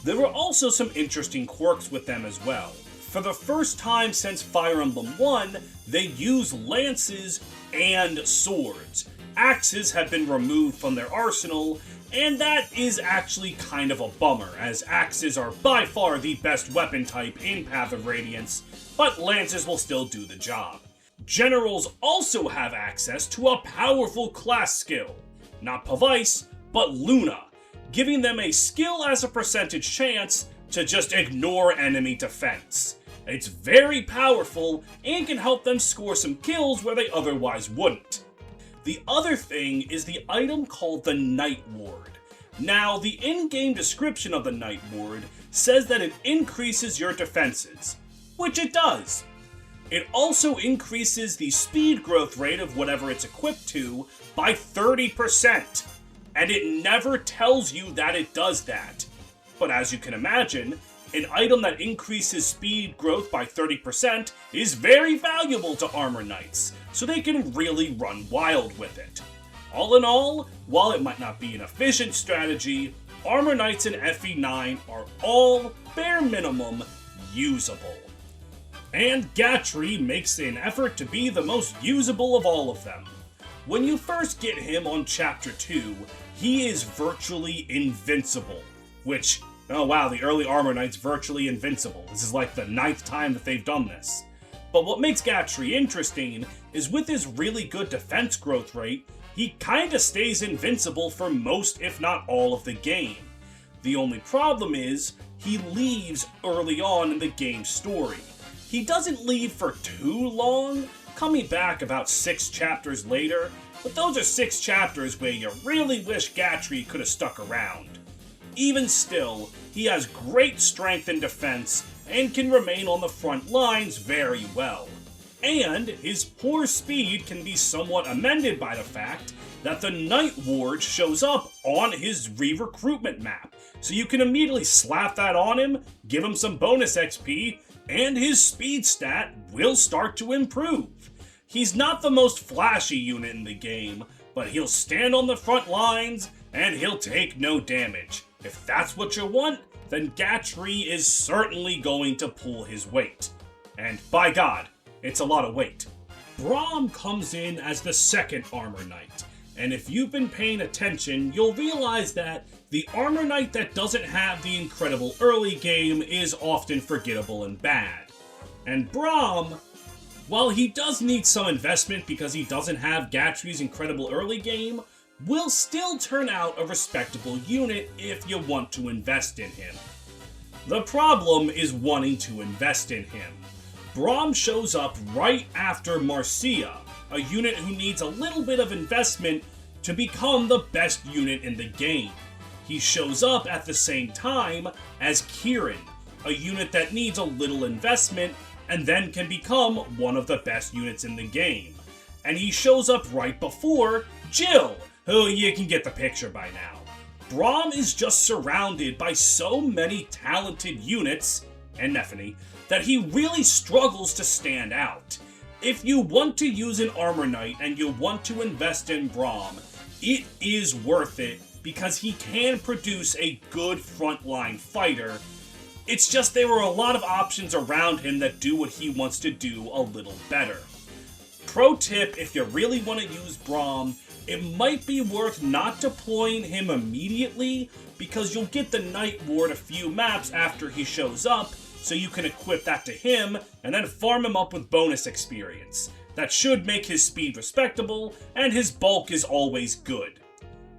There are also some interesting quirks with them as well. For the first time since Fire Emblem 1, they use lances and swords. Axes have been removed from their arsenal, and that is actually kind of a bummer, as axes are by far the best weapon type in Path of Radiance, but lances will still do the job. Generals also have access to a powerful class skill, not Pavice, but Luna, giving them a skill as a percentage chance to just ignore enemy defense. It's very powerful and can help them score some kills where they otherwise wouldn't. The other thing is the item called the Night Ward. Now, the in-game description of the Night Ward says that it increases your defenses, which it does. It also increases the speed growth rate of whatever it's equipped to by 30%, and it never tells you that it does that. But as you can imagine, an item that increases speed growth by 30% is very valuable to Armor Knights, so they can really run wild with it. All in all, while it might not be an efficient strategy, Armor Knights in FE9 are all, bare minimum, usable. And Gatrie makes an effort to be the most usable of all of them. When you first get him on Chapter 2, he is virtually invincible, which, oh wow, the early Armor Knight's virtually invincible. This is like the 9th time that they've done this. But what makes Gatrie interesting is with his really good defense growth rate, he kinda stays invincible for most, if not all, of the game. The only problem is, he leaves early on in the game's story. He doesn't leave for too long, coming back about 6 chapters later, but those are 6 chapters where you really wish Gatrie could have stuck around. Even still, he has great strength and defense, and can remain on the front lines very well. And his poor speed can be somewhat amended by the fact that the Night Ward shows up on his re-recruitment map. So you can immediately slap that on him, give him some bonus XP, and his speed stat will start to improve. He's not the most flashy unit in the game, but he'll stand on the front lines and he'll take no damage. If that's what you want, then Gatrie is certainly going to pull his weight. And by God, it's a lot of weight. Brom comes in as the second Armor Knight, and if you've been paying attention, you'll realize that the Armor Knight that doesn't have the incredible early game is often forgettable and bad. And Brom, while he does need some investment because he doesn't have Gatrie's incredible early game, will still turn out a respectable unit if you want to invest in him. The problem is wanting to invest in him. Brom shows up right after Marcia, a unit who needs a little bit of investment to become the best unit in the game. He shows up at the same time as Kieran, a unit that needs a little investment and then can become one of the best units in the game. And he shows up right before Jill, who you can get the picture by now. Brom is just surrounded by so many talented units, and Nephany, that he really struggles to stand out. If you want to use an Armor Knight and you want to invest in Brom, it is worth it because he can produce a good frontline fighter. It's just there are a lot of options around him that do what he wants to do a little better. Pro tip, if you really want to use Brom, it might be worth not deploying him immediately because you'll get the Night Ward a few maps after he shows up, so you can equip that to him and then farm him up with bonus experience. That should make his speed respectable, and his bulk is always good.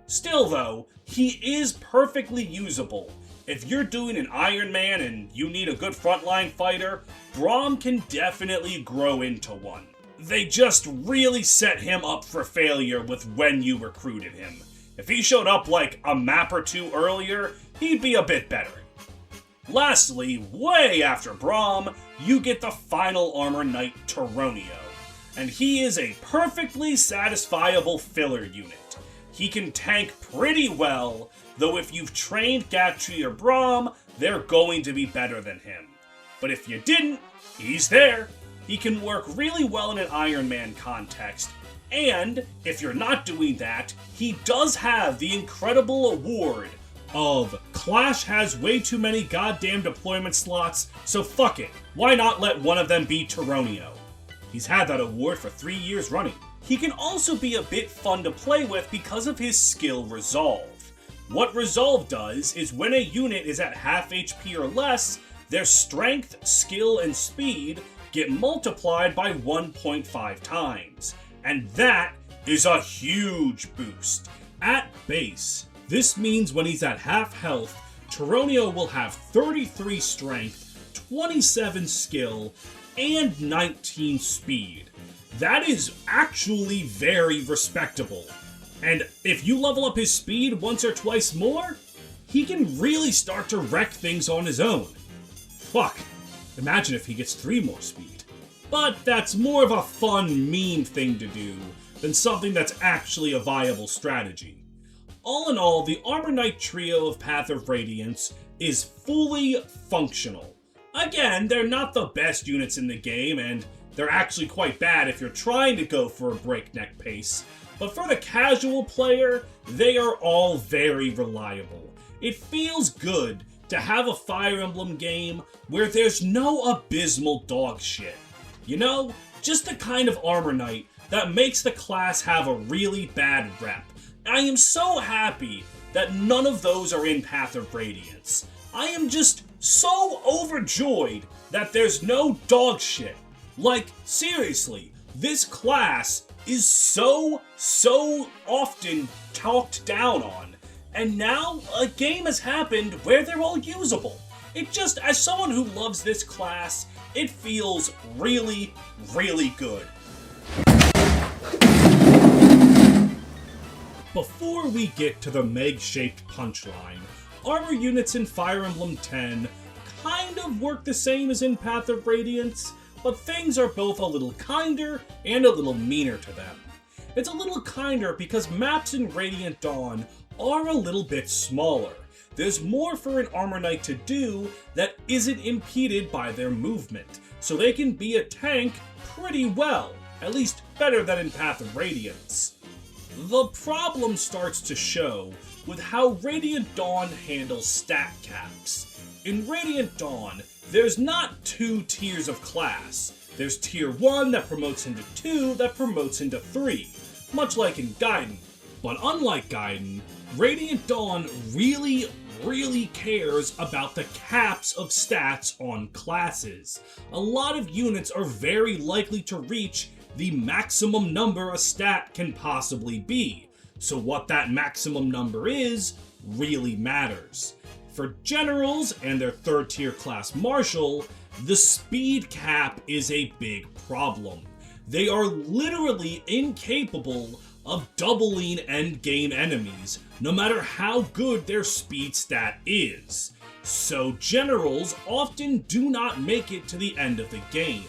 Still though, he is perfectly usable. If you're doing an Iron Man and you need a good frontline fighter, Brom can definitely grow into one. They just really set him up for failure with when you recruited him. If he showed up like a map or two earlier, he'd be a bit better. Lastly, way after Brom, you get the final Armor Knight, Tauroneo, and he is a perfectly satisfiable filler unit. He can tank pretty well, though if you've trained Gatrie or Brom, they're going to be better than him. But if you didn't, he's there. He can work really well in an Iron Man context, and if you're not doing that, he does have the incredible award of Clash has way too many goddamn deployment slots, so fuck it. Why not let one of them be Tauroneo? He's had that award for 3 years running. He can also be a bit fun to play with because of his skill Resolve. What Resolve does is when a unit is at half HP or less, their strength, skill, and speed get multiplied by 1.5 times. And that is a huge boost. At base, this means when he's at half health, Tauroneo will have 33 strength, 27 skill, and 19 speed. That is actually very respectable. And if you level up his speed once or twice more, he can really start to wreck things on his own. Fuck, imagine if he gets 3 more speed. But that's more of a fun, mean thing to do than something that's actually a viable strategy. All in all, the Armor Knight trio of Path of Radiance is fully functional. Again, they're not the best units in the game, and they're actually quite bad if you're trying to go for a breakneck pace, but for the casual player, they are all very reliable. It feels good to have a Fire Emblem game where there's no abysmal dog shit. You know, just the kind of Armor Knight that makes the class have a really bad rep. I am so happy that none of those are in Path of Radiance. I am just so overjoyed that there's no dog shit. Like, seriously, this class is so often talked down on, and now a game has happened where they're all usable. It just, as someone who loves this class, it feels really, really good. Before we get to the Meg-shaped punchline, armor units in Fire Emblem X kind of work the same as in Path of Radiance, but things are both a little kinder and a little meaner to them. It's a little kinder because maps in Radiant Dawn are a little bit smaller. There's more for an Armor Knight to do that isn't impeded by their movement, so they can be a tank pretty well, at least better than in Path of Radiance. The problem starts to show with how Radiant Dawn handles stat caps. In Radiant Dawn, there's not 2 tiers of class. There's tier 1 that promotes into 2 that promotes into 3, much like in Gaiden. But unlike Gaiden, Radiant Dawn really cares about the caps of stats on classes. A lot of units are very likely to reach the maximum number a stat can possibly be, so what that maximum number is really matters. For generals and their 3rd tier class marshal, the speed cap is a big problem. They are literally incapable of doubling endgame enemies, no matter how good their speed stat is. So generals often do not make it to the end of the game.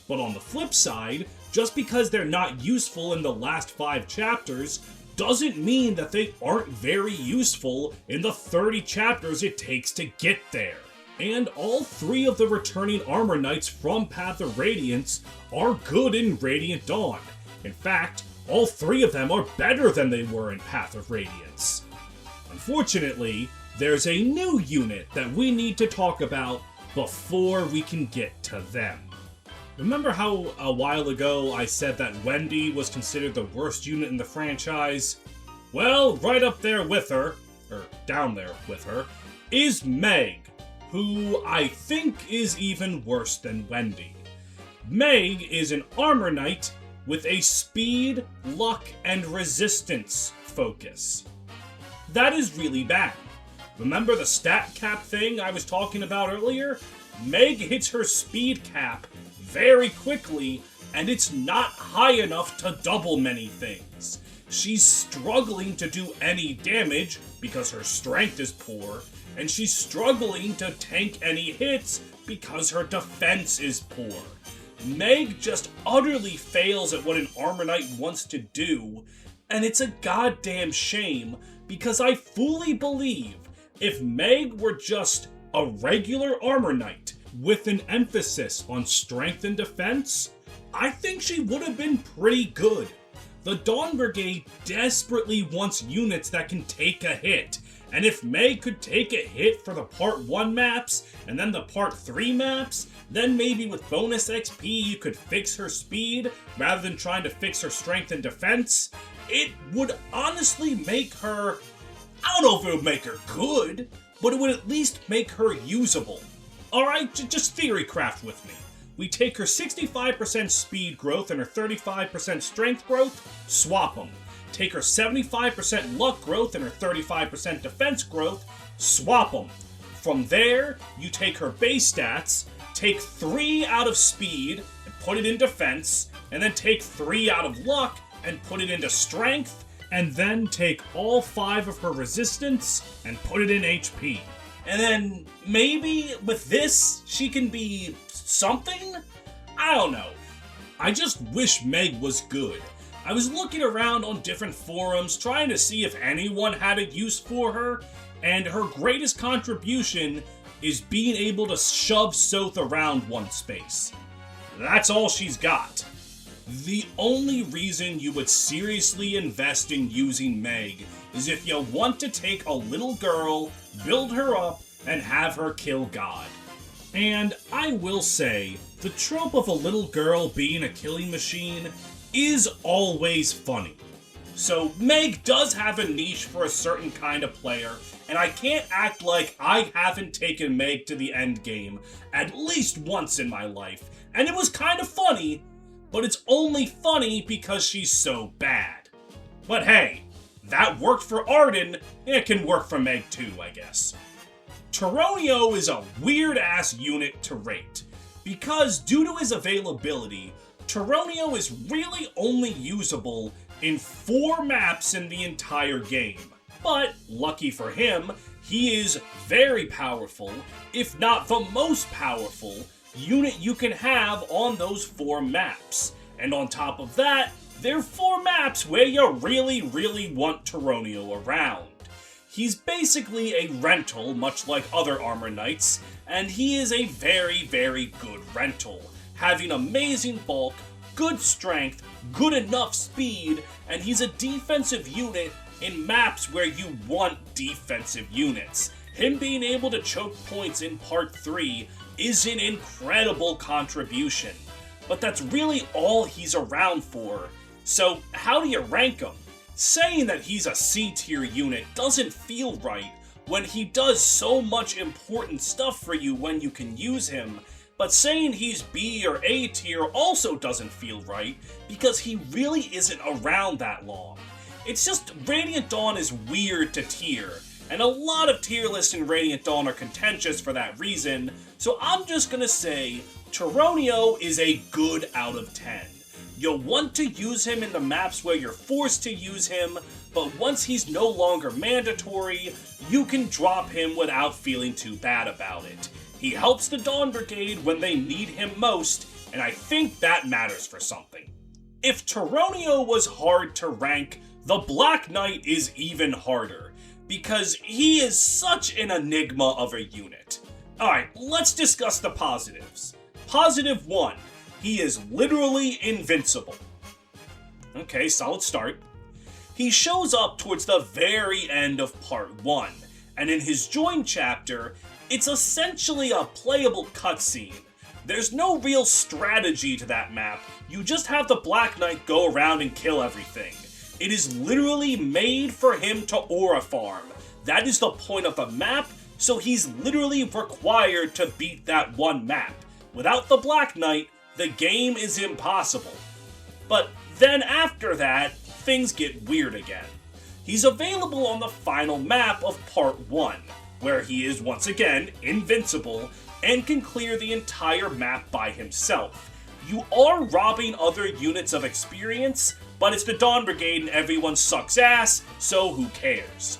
But on the flip side, just because they're not useful in the last 5 chapters, doesn't mean that they aren't very useful in the 30 chapters it takes to get there. And all 3 of the returning Armor Knights from Path of Radiance are good in Radiant Dawn. In fact, all 3 of them are better than they were in Path of Radiance. Unfortunately, there's a new unit that we need to talk about before we can get to them. Remember how a while ago I said that Wendy was considered the worst unit in the franchise? Well, right up there with her, or down there with her, is Meg, who I think is even worse than Wendy. Meg is an Armor Knight with a speed, luck, and resistance focus. That is really bad. Remember the stat cap thing I was talking about earlier? Meg hits her speed cap very quickly, and it's not high enough to double many things. She's struggling to do any damage because her strength is poor, and she's struggling to tank any hits because her defense is poor. Meg just utterly fails at what an Armor Knight wants to do, and it's a goddamn shame because I fully believe if Meg were just a regular Armor Knight with an emphasis on strength and defense, I think she would have been pretty good. The Dawn Brigade desperately wants units that can take a hit, and if Meg could take a hit for the Part 1 maps and then the Part 3 maps, then maybe with bonus XP you could fix her speed rather than trying to fix her strength and defense, it would honestly make her, I don't know if it would make her good, but it would at least make her usable. Alright, just theory craft with me. We take her 65% speed growth and her 35% strength growth, swap them. Take her 75% luck growth and her 35% defense growth, swap them. From there, you take her base stats, take 3 out of speed and put it in defense, and then take 3 out of luck and put it into strength, and then take all 5 of her resistance and put it in HP. And then maybe with this, she can be something? I don't know. I just wish Meg was good. I was looking around on different forums trying to see if anyone had a use for her, and her greatest contribution is being able to shove Soth around one space. That's all she's got. The only reason you would seriously invest in using Meg is if you want to take a little girl, build her up, and have her kill God. And I will say, the trope of a little girl being a killing machine is always funny. So Meg does have a niche for a certain kind of player, and I can't act like I haven't taken Meg to the end game at least once in my life. And it was kind of funny, but it's only funny because she's so bad. But hey, that worked for Arden, it can work for Meg too, I guess. Tauroneo is a weird-ass unit to rate, because due to his availability, Tauroneo is really only usable in 4 maps in the entire game. But, lucky for him, he is very powerful, if not the most powerful, unit you can have on those 4 maps. And on top of that, there are 4 maps where you really want Tauroneo around. He's basically a rental, much like other Armor Knights, and he is a very good rental, having amazing bulk, good strength, good enough speed, and he's a defensive unit in maps where you want defensive units. Him being able to choke points in Part 3 is an incredible contribution, but that's really all he's around for. So how do you rank him? Saying that he's a C-tier unit doesn't feel right when he does so much important stuff for you when you can use him, but saying he's B or A tier also doesn't feel right because he really isn't around that long. It's just Radiant Dawn is weird to tier, and a lot of tier lists in Radiant Dawn are contentious for that reason, so I'm just gonna say Tauroneo is a good out of 10. You'll want to use him in the maps where you're forced to use him, but once he's no longer mandatory, you can drop him without feeling too bad about it. He helps the Dawn Brigade when they need him most, and I think that matters for something. If Tauroneo was hard to rank, the Black Knight is even harder, because he is such an enigma of a unit. Alright, let's discuss the positives. Positive 1. He is literally invincible. Okay, solid start. He shows up towards the very end of Part 1, and in his Join chapter, it's essentially a playable cutscene. There's no real strategy to that map, you just have the Black Knight go around and kill everything. It is literally made for him to aura farm. That is the point of the map, so he's literally required to beat that one map. Without the Black Knight, the game is impossible. But then after that, things get weird again. He's available on the final map of Part 1, where he is once again invincible and can clear the entire map by himself. You are robbing other units of experience, but it's the Dawn Brigade and everyone sucks ass, so who cares?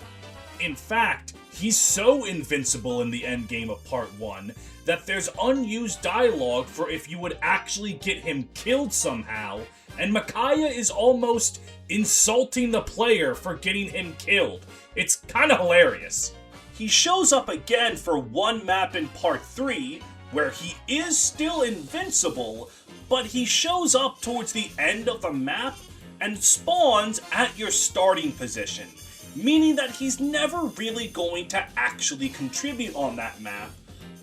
In fact, he's so invincible in the endgame of Part 1 that there's unused dialogue for if you would actually get him killed somehow, and Micaiah is almost insulting the player for getting him killed. It's kinda hilarious. He shows up again for one map in Part 3, where he is still invincible, but he shows up towards the end of the map and spawns at your starting position, meaning that he's never really going to actually contribute on that map,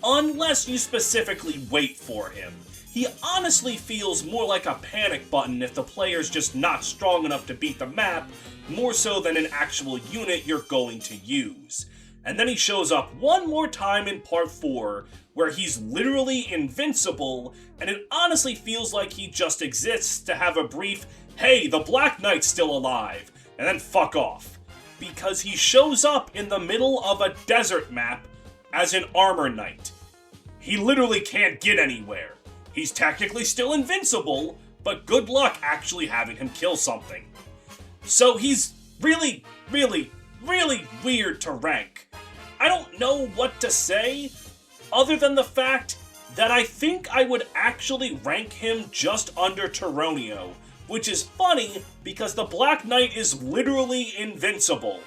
unless you specifically wait for him. He honestly feels more like a panic button if the player's just not strong enough to beat the map, more so than an actual unit you're going to use. And then he shows up one more time in Part 4, where he's literally invincible, and it honestly feels like he just exists to have a brief, hey, the Black Knight's still alive, and then fuck off. Because he shows up in the middle of a desert map as an Armor Knight. He literally can't get anywhere. He's technically still invincible, but good luck actually having him kill something. So he's really weird to rank. I don't know what to say, other than the fact that I think I would actually rank him just under Tauroneo, which is funny because the Black Knight is literally invincible.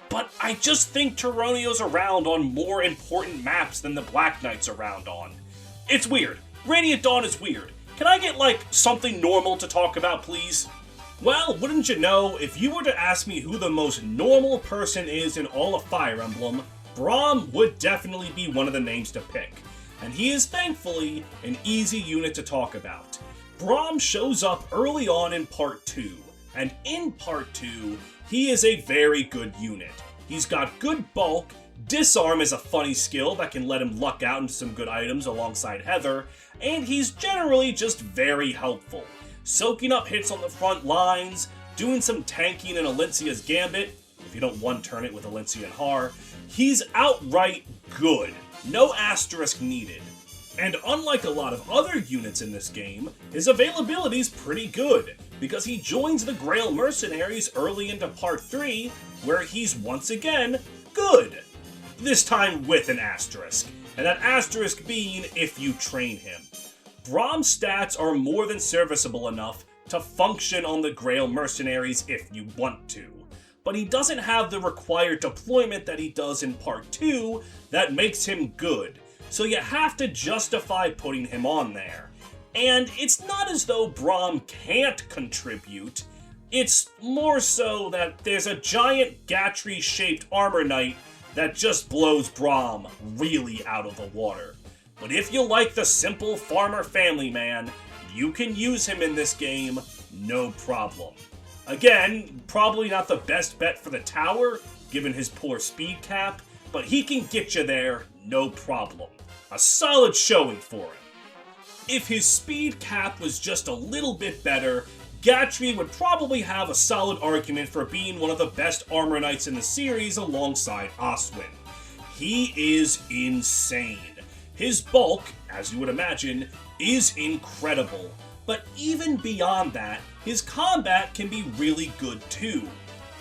But I just think Tauroneo's around on more important maps than the Black Knight's around on. It's weird. Radiant Dawn is weird. Can I get, something normal to talk about, please? Well, wouldn't you know, if you were to ask me who the most normal person is in all of Fire Emblem, Brom would definitely be one of the names to pick. And he is, thankfully, an easy unit to talk about. Brom shows up early on in Part 2, and in Part 2, he is a very good unit. He's got good bulk, Disarm is a funny skill that can let him luck out into some good items alongside Heather, and he's generally just very helpful. Soaking up hits on the front lines, doing some tanking in Alencia's Gambit, if you don't one-turn it with Alencia and Har, he's outright good. No asterisk needed. And unlike a lot of other units in this game, his availability's pretty good, because he joins the Grail Mercenaries early into Part 3, where he's once again good. This time with an asterisk. and that asterisk being if you train him. Brom's stats are more than serviceable enough to function on the Grail mercenaries if you want to, but he doesn't have the required deployment that he does in Part 2 that makes him good, so you have to justify putting him on there. And it's not as though Brom can't contribute, it's more so that there's a giant Gatrie-shaped armor knight that just blows Brom really out of the water. But if you like the simple farmer family man, you can use him in this game, no problem. Again, probably not the best bet for the tower, given his poor speed cap, but he can get you there, no problem. A solid showing for him. If his speed cap was just a little bit better, Gatrie would probably have a solid argument for being one of the best armor knights in the series alongside Oswin. He is insane. His bulk, as you would imagine, is incredible, but even beyond that, his combat can be really good too,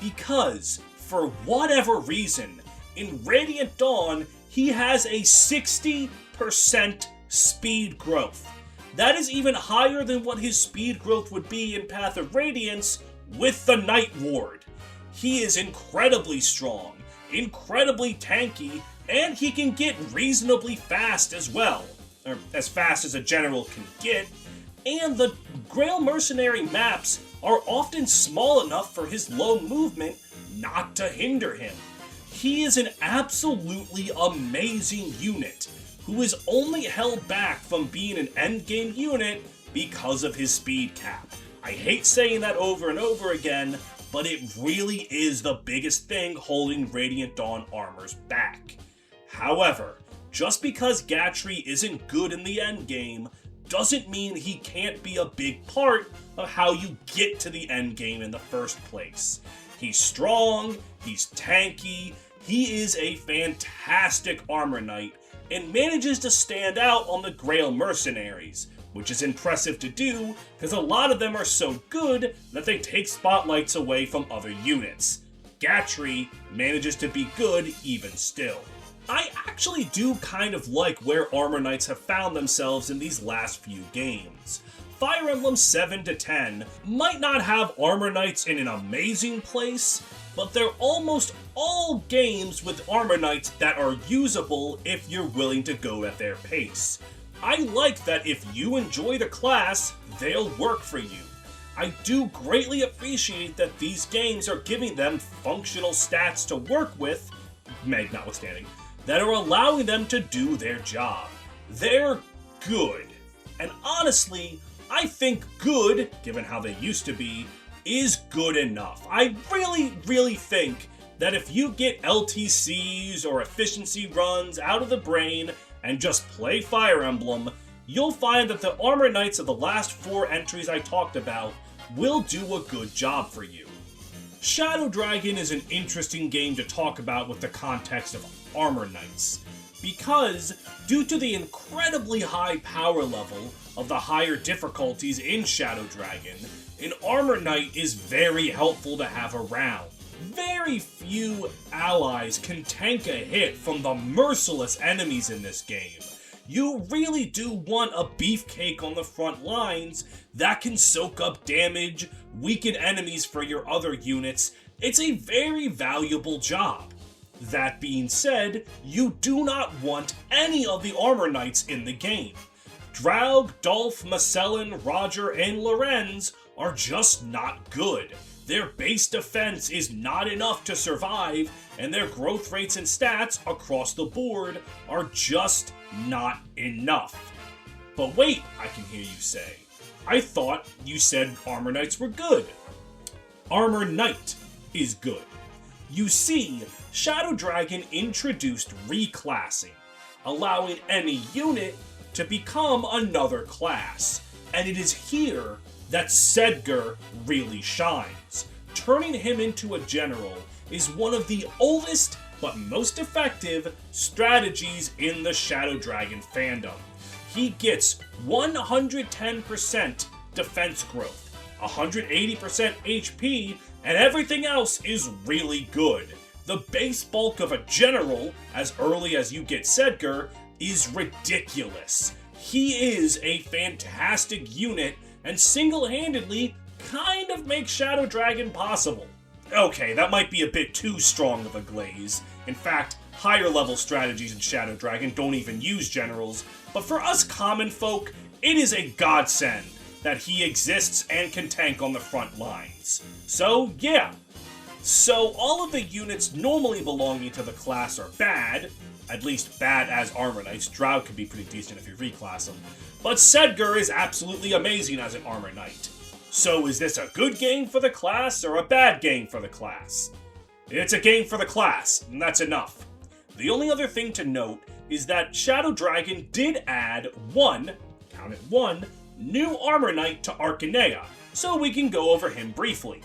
because, for whatever reason, in Radiant Dawn, he has a 60% speed growth. That is even higher than what his speed growth would be in Path of Radiance with the Night Ward. He is incredibly strong, incredibly tanky, and he can get reasonably fast as well, or as fast as a general can get, and the Grail Mercenary maps are often small enough for his low movement not to hinder him. He is an absolutely amazing unit, who is only held back from being an endgame unit because of his speed cap. I hate saying that over and over again, but it really is the biggest thing holding Radiant Dawn armors back. However, just because Gatrie isn't good in the endgame doesn't mean he can't be a big part of how you get to the endgame in the first place. He's strong, he's tanky, he is a fantastic armor knight, and manages to stand out on the Grail mercenaries, which is impressive to do because a lot of them are so good that they take spotlights away from other units. Gatrie manages to be good even still. I actually do kind of like where armor knights have found themselves in these last few games. Fire Emblem 7-10 might not have armor knights in an amazing place, but they're almost all games with armor knights that are usable if you're willing to go at their pace. I like that if you enjoy the class, they'll work for you. I do greatly appreciate that these games are giving them functional stats to work with, Meg notwithstanding, that are allowing them to do their job. They're good. And honestly, I think good, given how they used to be, is good enough. I really think that if you get LTCs or efficiency runs out of the brain and just play Fire Emblem, you'll find that the armor knights of the last 4 entries I talked about will do a good job for you. Shadow Dragon is an interesting game to talk about with the context of armor knights, because due to the incredibly high power level of the higher difficulties in Shadow Dragon, an armor knight is very helpful to have around. Very few allies can tank a hit from the merciless enemies in this game. You really do want a beefcake on the front lines that can soak up damage, weaken enemies for your other units. It's a very valuable job. That being said, you do not want any of the armor knights in the game. Draug, Dolph, Macellan, Roger, and Lorenz are just not good. Their base defense is not enough to survive, and their growth rates and stats across the board are just not enough. But wait, I can hear you say. I thought you said armor knights were good. Armor knight is good. You see, Shadow Dragon introduced reclassing, allowing any unit to become another class, and it is here that Sedgar really shines. Turning him into a general is one of the oldest but most effective strategies in the Shadow Dragon fandom. He gets 110% defense growth, 180% HP, and everything else is really good. The base bulk of a general, as early as you get Sedgar, is ridiculous. He is a fantastic unit and single-handedly kind of makes Shadow Dragon possible. Okay, that might be a bit too strong of a glaze. In fact, higher level strategies in Shadow Dragon don't even use generals, but for us common folk, it is a godsend that he exists and can tank on the front lines. So, yeah. So, all of the units normally belonging to the class are bad, at least bad as Armor Knights. Draug can be pretty decent if you reclass them. But Sedgar is absolutely amazing as an Armor Knight. So is this a good game for the class or a bad game for the class? It's a game for the class, and that's enough. The only other thing to note is that Shadow Dragon did add one, count it one, new Armor Knight to Arcanea, so we can go over him briefly.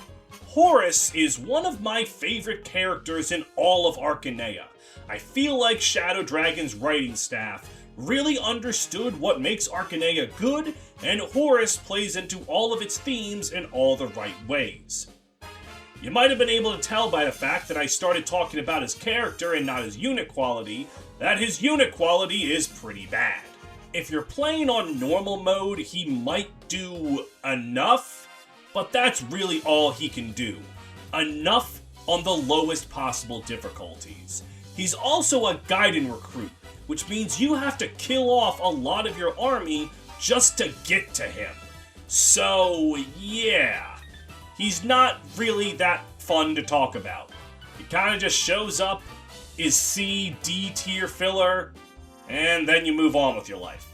Horace is one of my favorite characters in all of Arcanea. I feel like Shadow Dragon's writing staff really understood what makes Arcanea good, and Horace plays into all of its themes in all the right ways. You might have been able to tell by the fact that I started talking about his character and not his unit quality, that his unit quality is pretty bad. If you're playing on normal mode, he might do enough, but that's really all he can do. Enough on the lowest possible difficulties. He's also a Gaiden recruit, which means you have to kill off a lot of your army just to get to him. So, yeah. He's not really that fun to talk about. He kinda just shows up, is C, D tier filler, and then you move on with your life.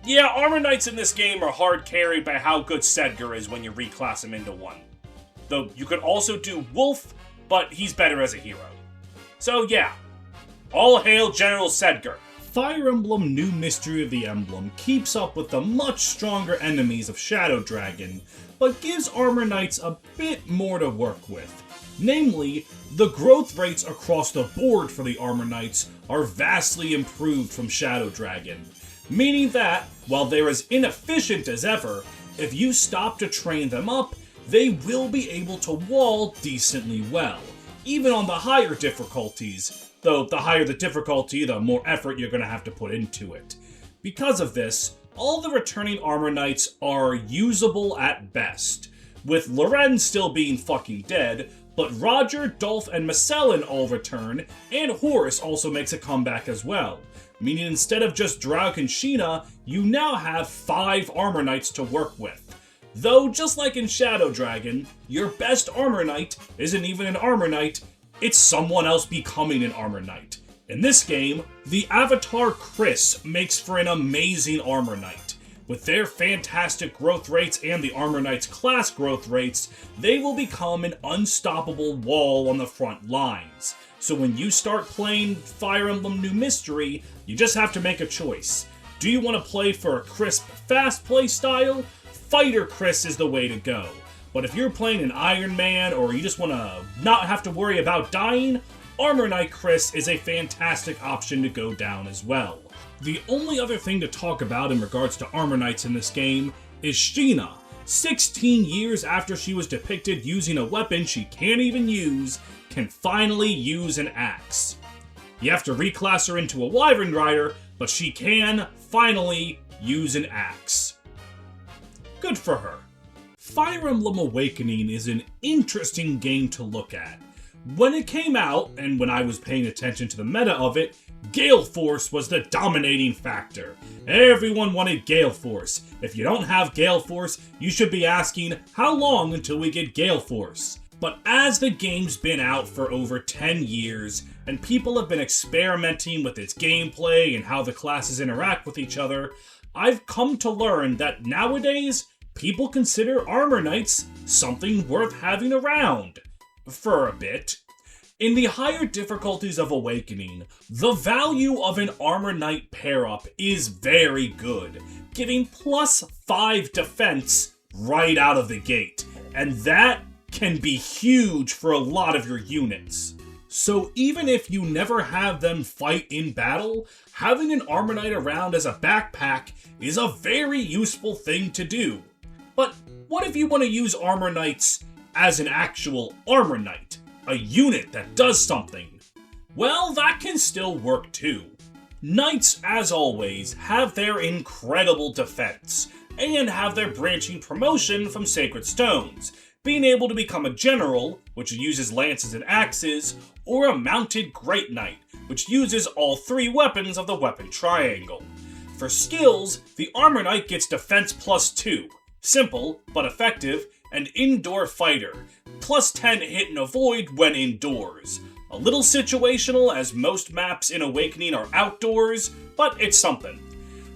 Yeah, Armor Knights in this game are hard carried by how good Sedgar is when you reclass him into one. Though you could also do Wolf, but he's better as a hero. So yeah, all hail General Sedgar. Fire Emblem New Mystery of the Emblem keeps up with the much stronger enemies of Shadow Dragon, but gives Armor Knights a bit more to work with. Namely, the growth rates across the board for the Armor Knights are vastly improved from Shadow Dragon, meaning that, while they're as inefficient as ever, if you stop to train them up, they will be able to wall decently well, even on the higher difficulties, though the higher the difficulty, the more effort you're going to have to put into it. Because of this, all the returning Armor Knights are usable at best, with Lorenz still being fucking dead, but Roger, Dolph, and Macellan all return, and Horace also makes a comeback as well, meaning instead of just Draug and Sheena, you now have 5 Armor Knights to work with. Though, just like in Shadow Dragon, your best Armor Knight isn't even an Armor Knight, it's someone else becoming an Armor Knight. In this game, the Avatar Chris makes for an amazing Armor Knight. With their fantastic growth rates and the Armor Knight's class growth rates, they will become an unstoppable wall on the front lines. So when you start playing Fire Emblem New Mystery, you just have to make a choice. Do you want to play for a crisp, fast play style? Fighter Chris is the way to go. But if you're playing an Iron Man or you just want to not have to worry about dying, Armor Knight Chris is a fantastic option to go down as well. The only other thing to talk about in regards to Armor Knights in this game is Sheena. 16 years after she was depicted using a weapon she can't even use, can finally use an axe. You have to reclass her into a Wyvern Rider, but she can finally use an axe. Good for her. Fire Emblem Awakening is an interesting game to look at. When it came out, and when I was paying attention to the meta of it, Gale Force was the dominating factor. Everyone wanted Gale Force. If you don't have Gale Force, you should be asking, how long until we get Gale Force? But as the game's been out for over 10 years, and people have been experimenting with its gameplay and how the classes interact with each other, I've come to learn that nowadays, people consider Armor Knights something worth having around. For a bit. In the higher difficulties of Awakening, the value of an Armor Knight pair-up is very good, giving +5 defense right out of the gate, and that can be huge for a lot of your units. So even if you never have them fight in battle, having an Armor Knight around as a backpack is a very useful thing to do. But what if you want to use Armor Knights as an actual Armor Knight? A unit that does something? Well, that can still work too. Knights, as always, have their incredible defense, and have their branching promotion from Sacred Stones, being able to become a general, which uses lances and axes, or a mounted Great Knight, which uses all 3 weapons of the weapon triangle. For skills, the Armor Knight gets defense +2, simple but effective, and indoor fighter, +10 hit and avoid when indoors. A little situational as most maps in Awakening are outdoors, but it's something.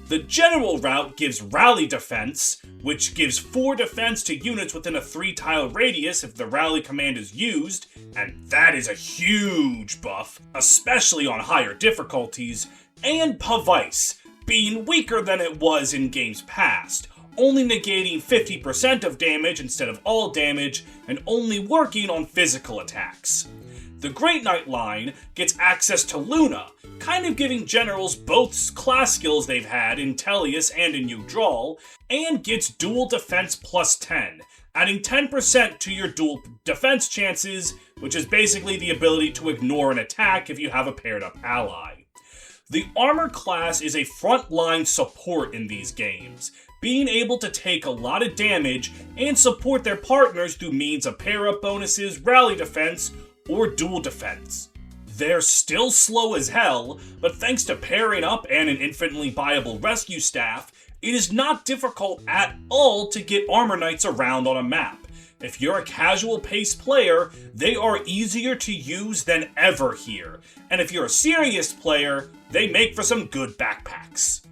The general route gives rally defense, which gives 4 defense to units within a 3-tile radius if the rally command is used, and that is a huge buff, especially on higher difficulties, and Pavice, being weaker than it was in games past, only negating 50% of damage instead of all damage, and only working on physical attacks. The Great Knight line gets access to Luna, kind of giving generals both class skills they've had in Tellius and in Yggdrasil, and gets dual defense +10, adding 10% to your dual defense chances, which is basically the ability to ignore an attack if you have a paired up ally. The armor class is a frontline support in these games, being able to take a lot of damage and support their partners through means of pair-up bonuses, rally defense, or dual defense. They're still slow as hell, but thanks to pairing up and an infinitely viable rescue staff, it is not difficult at all to get Armor Knights around on a map. If you're a casual paced player, they are easier to use than ever here, and if you're a serious player, they make for some good backpacks.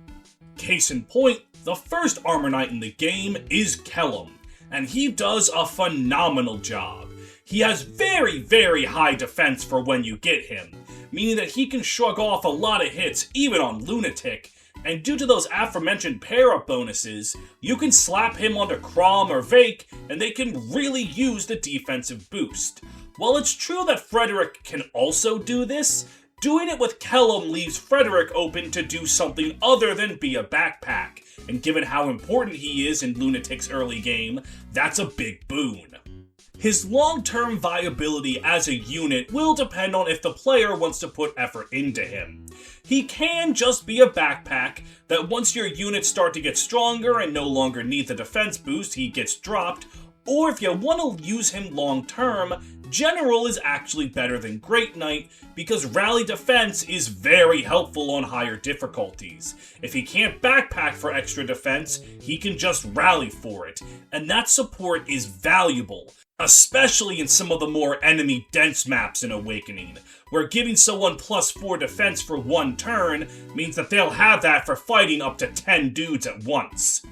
Case in point, the first Armor Knight in the game is Kellam, and he does a phenomenal job. He has very, very high defense for when you get him, meaning that he can shrug off a lot of hits even on Lunatic, and due to those aforementioned pair-up bonuses, you can slap him onto Crom or Vake, and they can really use the defensive boost. While it's true that Frederick can also do this, doing it with Kellam leaves Frederick open to do something other than be a backpack, and given how important he is in Lunatic's early game, that's a big boon. His long-term viability as a unit will depend on if the player wants to put effort into him. He can just be a backpack that once your units start to get stronger and no longer need the defense boost, he gets dropped, or if you want to use him long-term, General is actually better than Great Knight because rally defense is very helpful on higher difficulties. If he can't backpack for extra defense, he can just rally for it, and that support is valuable, especially in some of the more enemy-dense maps in Awakening, where giving someone +4 defense for 1 turn means that they'll have that for fighting up to 10 dudes at once.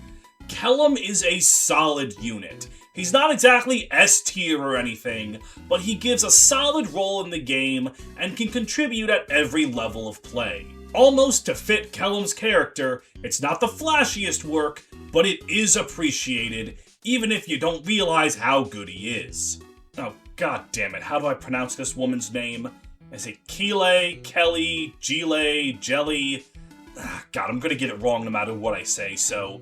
Kellam is a solid unit. He's not exactly S tier or anything, but he gives a solid role in the game and can contribute at every level of play. Almost to fit Kellam's character, it's not the flashiest work, but it is appreciated, even if you don't realize how good he is. Oh, god damn it, how do I pronounce this woman's name? Is it Kjelle, Kelly, Gile, Jelly? God, I'm gonna get it wrong no matter what I say, so...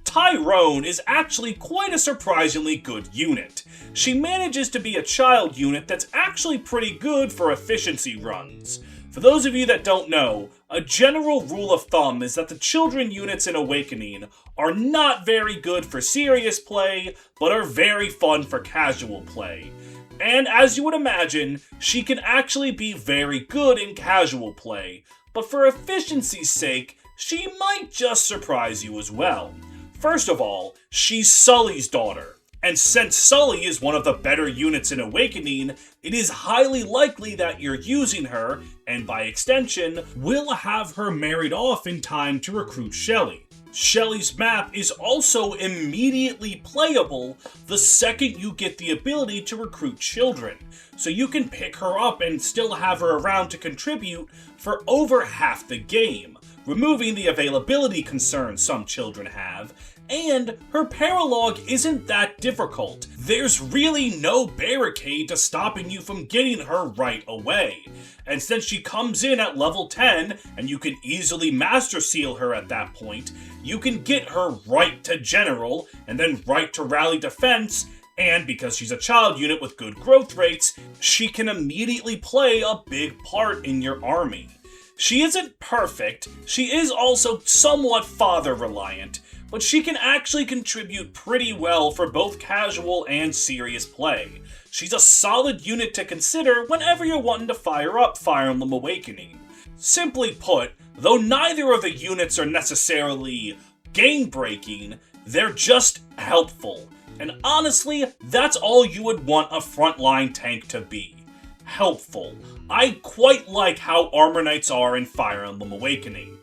Tyrone is actually quite a surprisingly good unit. She manages to be a child unit that's actually pretty good for efficiency runs. For those of you that don't know, a general rule of thumb is that the children units in Awakening are not very good for serious play, but are very fun for casual play. And as you would imagine, she can actually be very good in casual play, but for efficiency's sake, she might just surprise you as well. First of all, she's Sully's daughter, and since Sully is one of the better units in Awakening, it is highly likely that you're using her, and by extension, will have her married off in time to recruit Shelly. Shelly's map is also immediately playable the second you get the ability to recruit children, so you can pick her up and still have her around to contribute for over half the game, removing the availability concerns some children have, and her paralogue isn't that difficult. There's really no barricade to stopping you from getting her right away. And since she comes in at level 10, and you can easily master seal her at that point, you can get her right to general, and then right to rally defense, And because she's a child unit with good growth rates, she can immediately play a big part in your army. She isn't perfect, she is also somewhat father-reliant, but she can actually contribute pretty well for both casual and serious play. She's a solid unit to consider whenever you're wanting to fire up Fire Emblem Awakening. Simply put, though neither of the units are necessarily game-breaking, they're just helpful. And honestly, that's all you would want a frontline tank to be. Helpful. I quite like how Armor Knights are in Fire Emblem Awakening.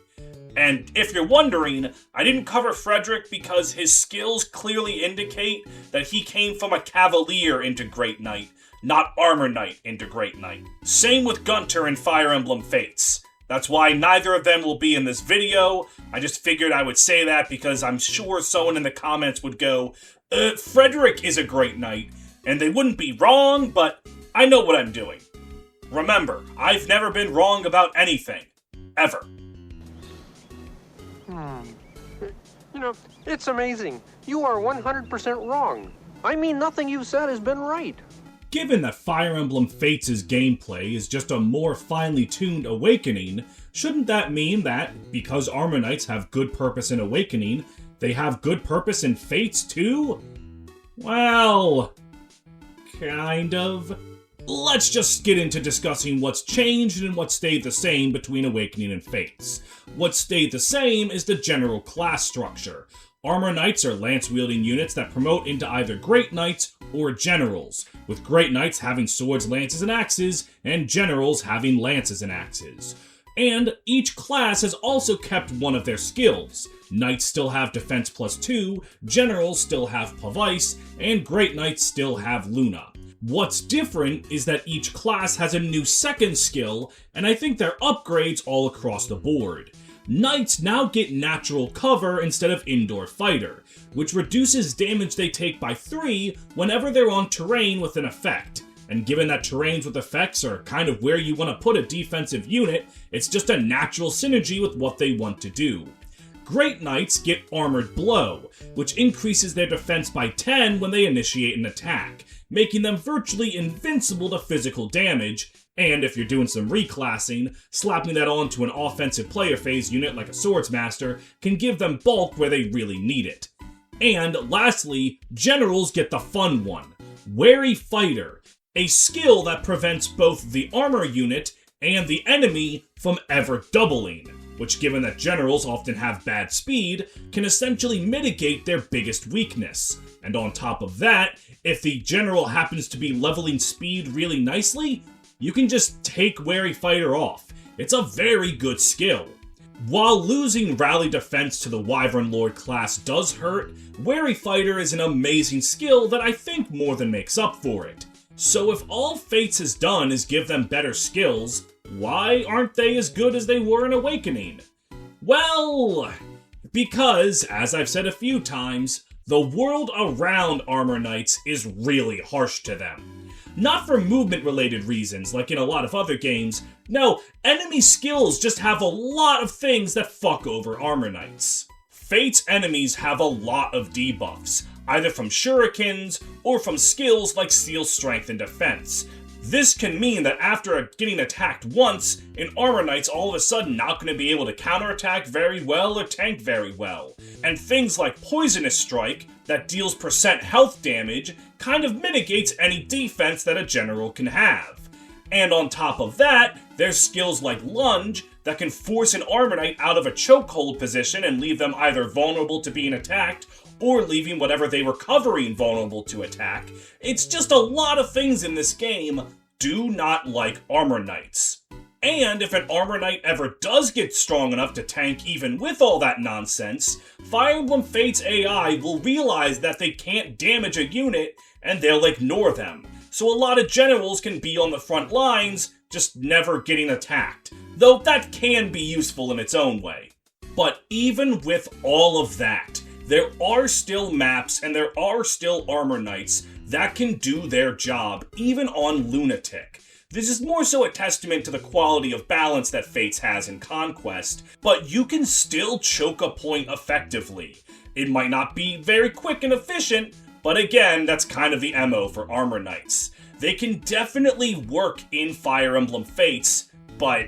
And if you're wondering, I didn't cover Frederick because his skills clearly indicate that he came from a Cavalier into Great Knight, not Armor Knight into Great Knight. Same with Gunter in Fire Emblem Fates. That's why neither of them will be in this video. I just figured I would say that because I'm sure someone in the comments would go, Frederick is a Great Knight, and they wouldn't be wrong, but I know what I'm doing. Remember, I've never been wrong about anything. Ever. You know, it's amazing. You are 100% wrong. I mean, nothing you've said has been right. Given that Fire Emblem Fates' gameplay is just a more finely tuned Awakening, shouldn't that mean that, because Armor Knights have good purpose in Awakening, they have good purpose in Fates too? Well, kind of. Let's just get into discussing what's changed and what stayed the same between Awakening and Fates. What stayed the same is the general class structure. Armor Knights are lance-wielding units that promote into either Great Knights or Generals, with Great Knights having swords, lances, and axes, and Generals having lances and axes. And each class has also kept one of their skills. Knights still have Defense +2, Generals still have Pavice, and Great Knights still have Luna. What's different is that each class has a new second skill, and I think they're upgrades all across the board. Knights now get natural cover instead of indoor fighter, which reduces damage they take by 3 whenever they're on terrain with an effect. And given that terrains with effects are kind of where you want to put a defensive unit, it's just a natural synergy with what they want to do. Great Knights get Armored Blow, which increases their defense by 10 when they initiate an attack, making them virtually invincible to physical damage, and if you're doing some reclassing, slapping that onto an offensive player phase unit like a Swordsmaster can give them bulk where they really need it. And lastly, Generals get the fun one, Wary Fighter, a skill that prevents both the armor unit and the enemy from ever doubling, which, given that Generals often have bad speed, can essentially mitigate their biggest weakness. And on top of that, if the General happens to be leveling speed really nicely, you can just take Wary Fighter off. It's a very good skill. While losing Rally Defense to the Wyvern Lord class does hurt, Wary Fighter is an amazing skill that I think more than makes up for it. So if all Fates has done is give them better skills, why aren't they as good as they were in Awakening? Well, because, as I've said a few times, the world around Armor Knights is really harsh to them. Not for movement-related reasons, like in a lot of other games. No, enemy skills just have a lot of things that fuck over Armor Knights. Fate's enemies have a lot of debuffs, either from shurikens or from skills like Seal Strength and Defense. This can mean that after getting attacked once, an Armor Knight's all of a sudden not going to be able to counterattack very well or tank very well. And things like Poisonous Strike, that deals % health damage, kind of mitigates any defense that a general can have. And on top of that, there's skills like Lunge, that can force an Armor Knight out of a chokehold position and leave them either vulnerable to being attacked, or leaving whatever they were covering vulnerable to attack. It's just a lot of things in this game do not like Armor Knights. And if an Armor Knight ever does get strong enough to tank even with all that nonsense, Fire Emblem Fates AI will realize that they can't damage a unit and they'll ignore them. So a lot of generals can be on the front lines, just never getting attacked. Though that can be useful in its own way. But even with all of that, there are still maps and there are still Armor Knights that can do their job, even on Lunatic. This is more so a testament to the quality of balance that Fates has in Conquest, but you can still choke a point effectively. It might not be very quick and efficient, But again, that's kind of the MO for Armor Knights. They can definitely work in Fire Emblem Fates, but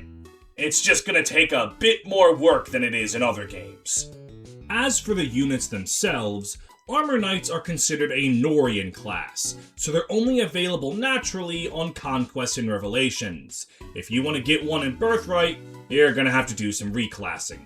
it's just gonna take a bit more work than it is in other games. As for the units themselves, Armor Knights are considered a Norian class, so they're only available naturally on Conquest and Revelations. If you want to get one in Birthright, you're gonna have to do some reclassing.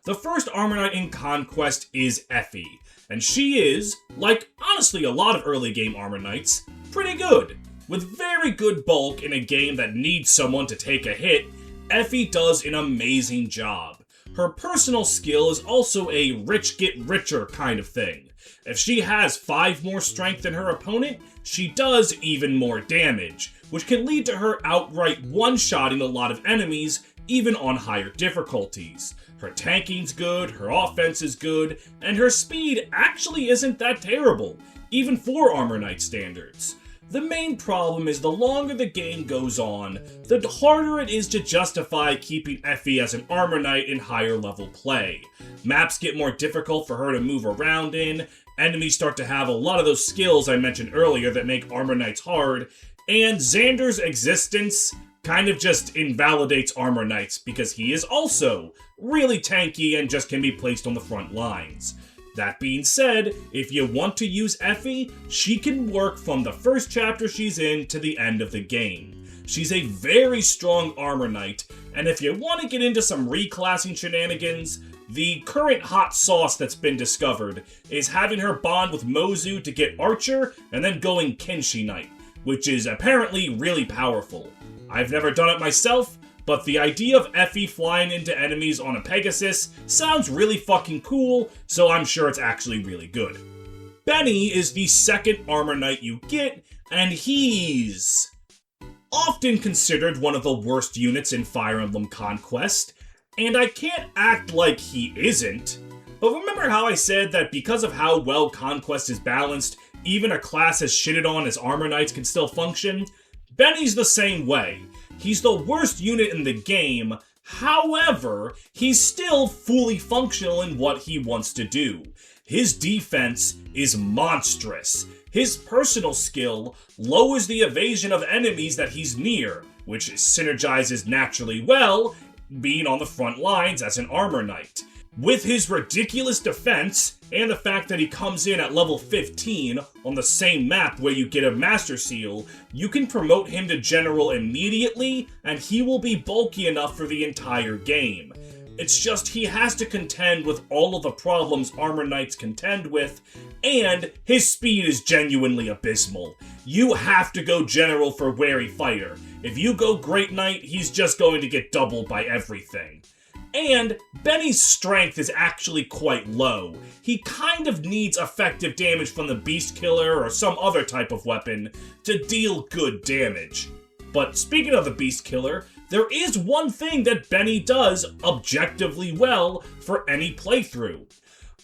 The first Armor Knight in Conquest is Effie, and she is, like honestly a lot of early game Armor Knights, pretty good. With very good bulk in a game that needs someone to take a hit, Effie does an amazing job. Her personal skill is also a rich get richer kind of thing. If she has 5 more strength than her opponent, she does even more damage, which can lead to her outright one-shotting a lot of enemies, even on higher difficulties. Her tanking's good, her offense is good, and her speed actually isn't that terrible, even for Armor Knight standards. The main problem is the longer the game goes on, the harder it is to justify keeping Effie as an Armor Knight in higher level play. Maps get more difficult for her to move around in, enemies start to have a lot of those skills I mentioned earlier that make Armor Knights hard, and Xander's existence kind of just invalidates Armor Knights because he is also really tanky and just can be placed on the front lines. That being said, if you want to use Effie, she can work from the first chapter she's in to the end of the game. She's a very strong Armor Knight, and if you want to get into some reclassing shenanigans, the current hot sauce that's been discovered is having her bond with Mozu to get Archer and then going Kenshi Knight, which is apparently really powerful. I've never done it myself, but the idea of Effie flying into enemies on a Pegasus sounds really fucking cool, so I'm sure it's actually really good. Benny is the second Armor Knight you get, and he's often considered one of the worst units in Fire Emblem Conquest, and I can't act like he isn't. But remember how I said that because of how well Conquest is balanced, even a class as shitted on as Armor Knights can still function? Benny's the same way. He's the worst unit in the game, however, he's still fully functional in what he wants to do. His defense is monstrous. His personal skill lowers the evasion of enemies that he's near, which synergizes naturally well, being on the front lines as an Armor Knight. With his ridiculous defense, and the fact that he comes in at level 15 on the same map where you get a Master Seal, you can promote him to General immediately, and he will be bulky enough for the entire game. It's just he has to contend with all of the problems Armor Knights contend with, and his speed is genuinely abysmal. You have to go General for Wary Fighter. If you go Great Knight, he's just going to get doubled by everything. And Benny's strength is actually quite low. He kind of needs effective damage from the Beast Killer or some other type of weapon to deal good damage. But speaking of the Beast Killer, there is one thing that Benny does objectively well for any playthrough.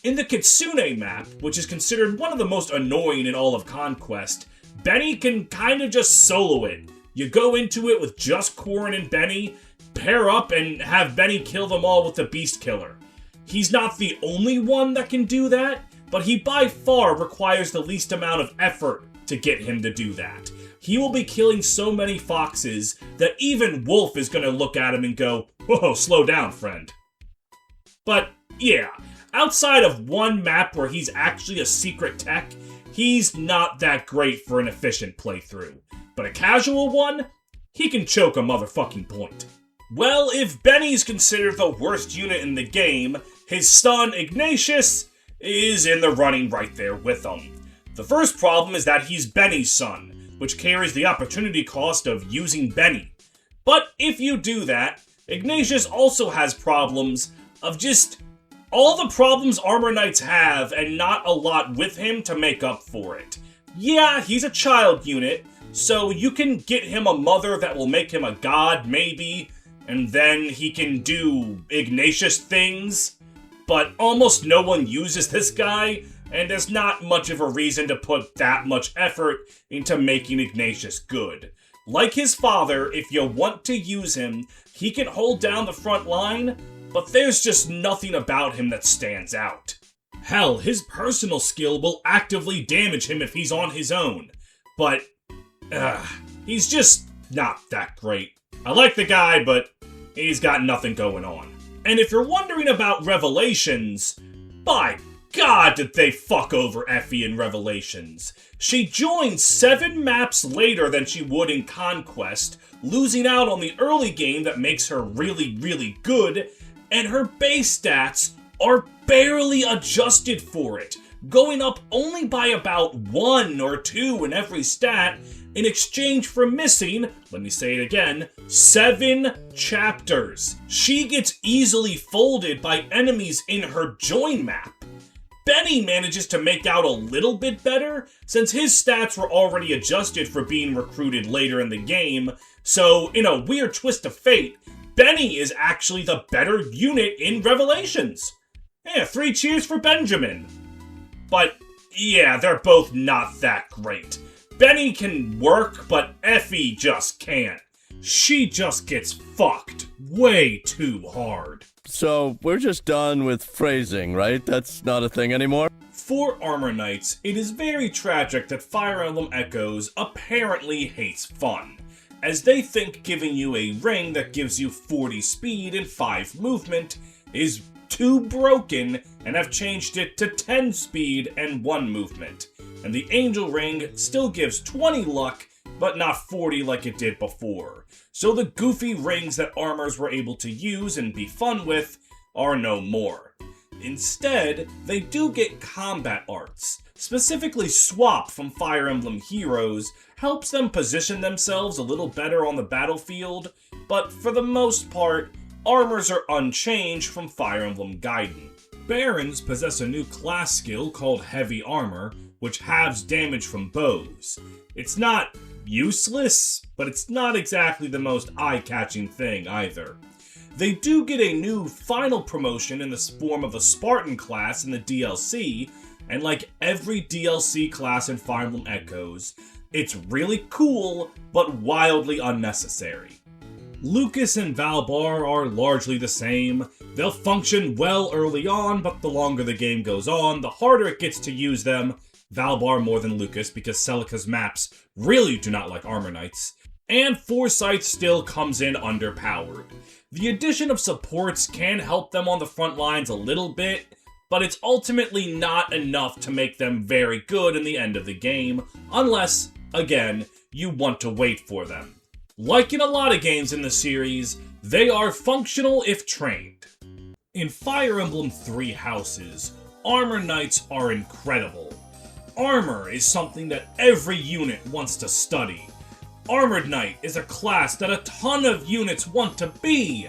In the Kitsune map, which is considered one of the most annoying in all of Conquest, Benny can kind of just solo it. You go into it with just Corrin and Benny, pair up and have Benny kill them all with the Beast Killer. He's not the only one that can do that, but he by far requires the least amount of effort to get him to do that. He will be killing so many foxes that even Wolf is going to look at him and go, "Whoa, slow down, friend." But yeah, outside of one map where he's actually a secret tech, he's not that great for an efficient playthrough. But a casual one, he can choke a motherfucking point. Well, if Benny's considered the worst unit in the game, his son, Ignatius, is in the running right there with him. The first problem is that he's Benny's son, which carries the opportunity cost of using Benny. But if you do that, Ignatius also has problems of just all the problems Armor Knights have and not a lot with him to make up for it. Yeah, he's a child unit, so you can get him a mother that will make him a god, maybe, and then he can do Ignatius things, but almost no one uses this guy, and there's not much of a reason to put that much effort into making Ignatius good. Like his father, if you want to use him, he can hold down the front line, but there's just nothing about him that stands out. Hell, his personal skill will actively damage him if he's on his own. But, he's just not that great. I like the guy, but he's got nothing going on. And if you're wondering about Revelations, by God did they fuck over Effie in Revelations. She joined 7 maps later than she would in Conquest, losing out on the early game that makes her really, really good, and her base stats are barely adjusted for it, going up only by about 1 or 2 in every stat, in exchange for missing, let me say it again, 7 chapters. She gets easily folded by enemies in her join map. Benny manages to make out a little bit better, since his stats were already adjusted for being recruited later in the game, so in a weird twist of fate, Benny is actually the better unit in Revelations. Yeah, 3 cheers for Benjamin. But yeah, they're both not that great. Benny can work, but Effie just can't. She just gets fucked way too hard. So, we're just done with phrasing, right? That's not a thing anymore? For Armor Knights, it is very tragic that Fire Emblem Echoes apparently hates fun, as they think giving you a ring that gives you 40 speed and 5 movement is too broken and have changed it to 10 speed and 1 movement. And the Angel Ring still gives 20 luck, but not 40 like it did before. So the goofy rings that armors were able to use and be fun with are no more. Instead, they do get combat arts. Specifically Swap from Fire Emblem Heroes helps them position themselves a little better on the battlefield, but for the most part, armors are unchanged from Fire Emblem Gaiden. Barons possess a new class skill called Heavy Armor, which halves damage from bows. It's not useless, but it's not exactly the most eye-catching thing either. They do get a new final promotion in the form of a Spartan class in the DLC, and like every DLC class in Fire Emblem Echoes, it's really cool, but wildly unnecessary. Lucas and Valbar are largely the same. They'll function well early on, but the longer the game goes on, the harder it gets to use them. Valbar more than Lucas, because Celica's maps really do not like Armor Knights. And Forsyth still comes in underpowered. The addition of supports can help them on the front lines a little bit, but it's ultimately not enough to make them very good in the end of the game, unless, again, you want to wait for them. Like in a lot of games in the series, they are functional if trained. In Fire Emblem Three Houses, Armor Knights are incredible. Armor is something that every unit wants to study. Armored Knight is a class that a ton of units want to be.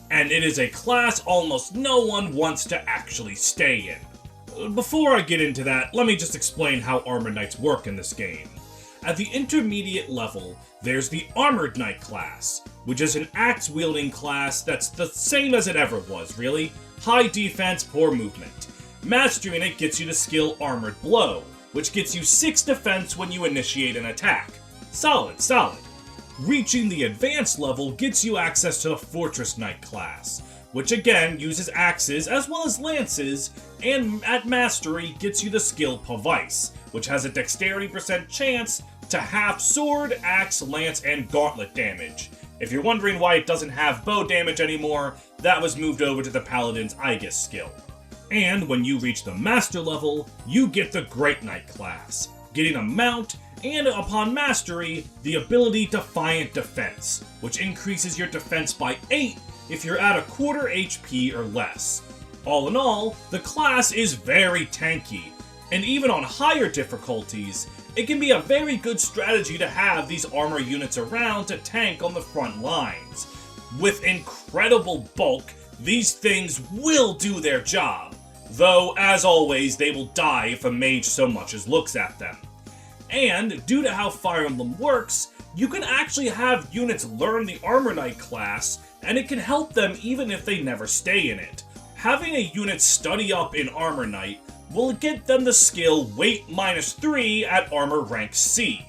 And it is a class almost no one wants to actually stay in. Before I get into that, let me just explain how Armored Knights work in this game. At the intermediate level, there's the Armored Knight class, which is an axe-wielding class that's the same as it ever was, really. High defense, poor movement. Mastering it gets you the skill Armored Blow, which gets you 6 defense when you initiate an attack. Solid, solid. Reaching the advanced level gets you access to the Fortress Knight class, which again uses axes as well as lances, and at Mastery gets you the skill Pavice, which has a dexterity % chance to half sword, axe, lance, and gauntlet damage. If you're wondering why it doesn't have bow damage anymore, that was moved over to the Paladin's Aegis skill. And when you reach the Master level, you get the Great Knight class, getting a mount, and upon mastery, the ability Defiant Defense, which increases your defense by 8 if you're at a quarter HP or less. All in all, the class is very tanky, and even on higher difficulties, it can be a very good strategy to have these armor units around to tank on the front lines. With incredible bulk, these things will do their job, though as always they will die if a mage so much as looks at them. And due to how Fire Emblem works, you can actually have units learn the Armor Knight class, and it can help them even if they never stay in it. Having a unit study up in Armor Knight will get them the skill Weight -3 at Armor Rank C.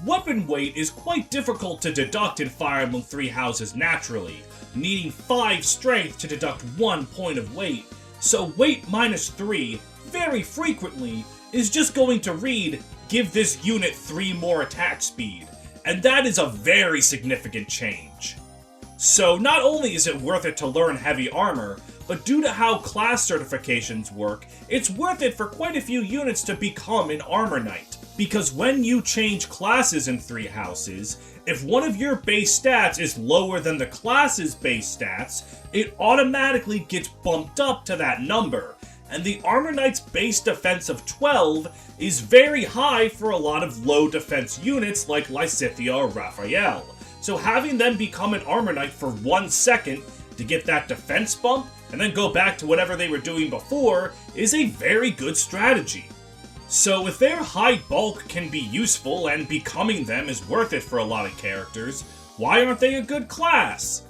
Weapon weight is quite difficult to deduct in Fire Emblem Three Houses naturally, needing 5 strength to deduct 1 point of weight, so Weight -3 very frequently is just going to read, give this unit 3 more attack speed, and that is a very significant change. So not only is it worth it to learn heavy armor, but due to how class certifications work, it's worth it for quite a few units to become an Armor Knight. Because when you change classes in 3 houses, if one of your base stats is lower than the class's base stats, it automatically gets bumped up to that number. And the Armor Knight's base defense of 12 is very high for a lot of low defense units like Lysithea or Raphael. So having them become an Armor Knight for 1 second to get that defense bump, and then go back to whatever they were doing before, is a very good strategy. So if their high bulk can be useful and becoming them is worth it for a lot of characters, why aren't they a good class?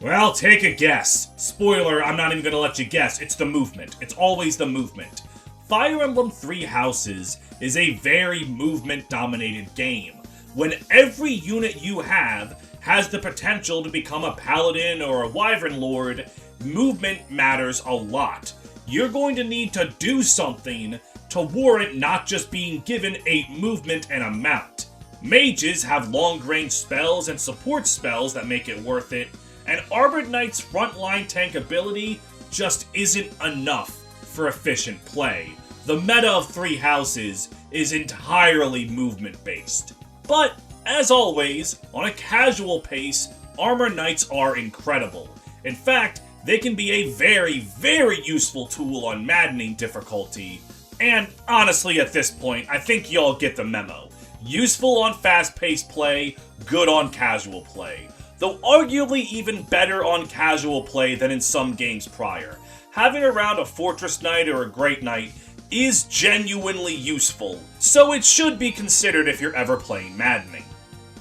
Well, take a guess. Spoiler, I'm not even going to let you guess. It's the movement. It's always the movement. Fire Emblem 3 Houses is a very movement-dominated game. When every unit you have has the potential to become a paladin or a wyvern lord, movement matters a lot. You're going to need to do something to warrant not just being given 8 movement and a mount. Mages have long-range spells and support spells that make it worth it, and Armored Knight's frontline tank ability just isn't enough for efficient play. The meta of 3 houses is entirely movement-based. But, as always, on a casual pace, Armor Knights are incredible. In fact, they can be a very, very useful tool on maddening difficulty. And honestly, at this point, I think y'all get the memo. Useful on fast-paced play, good on casual play. Though arguably even better on casual play than in some games prior. Having around a Fortress Knight or a Great Knight is genuinely useful, so it should be considered if you're ever playing maddening.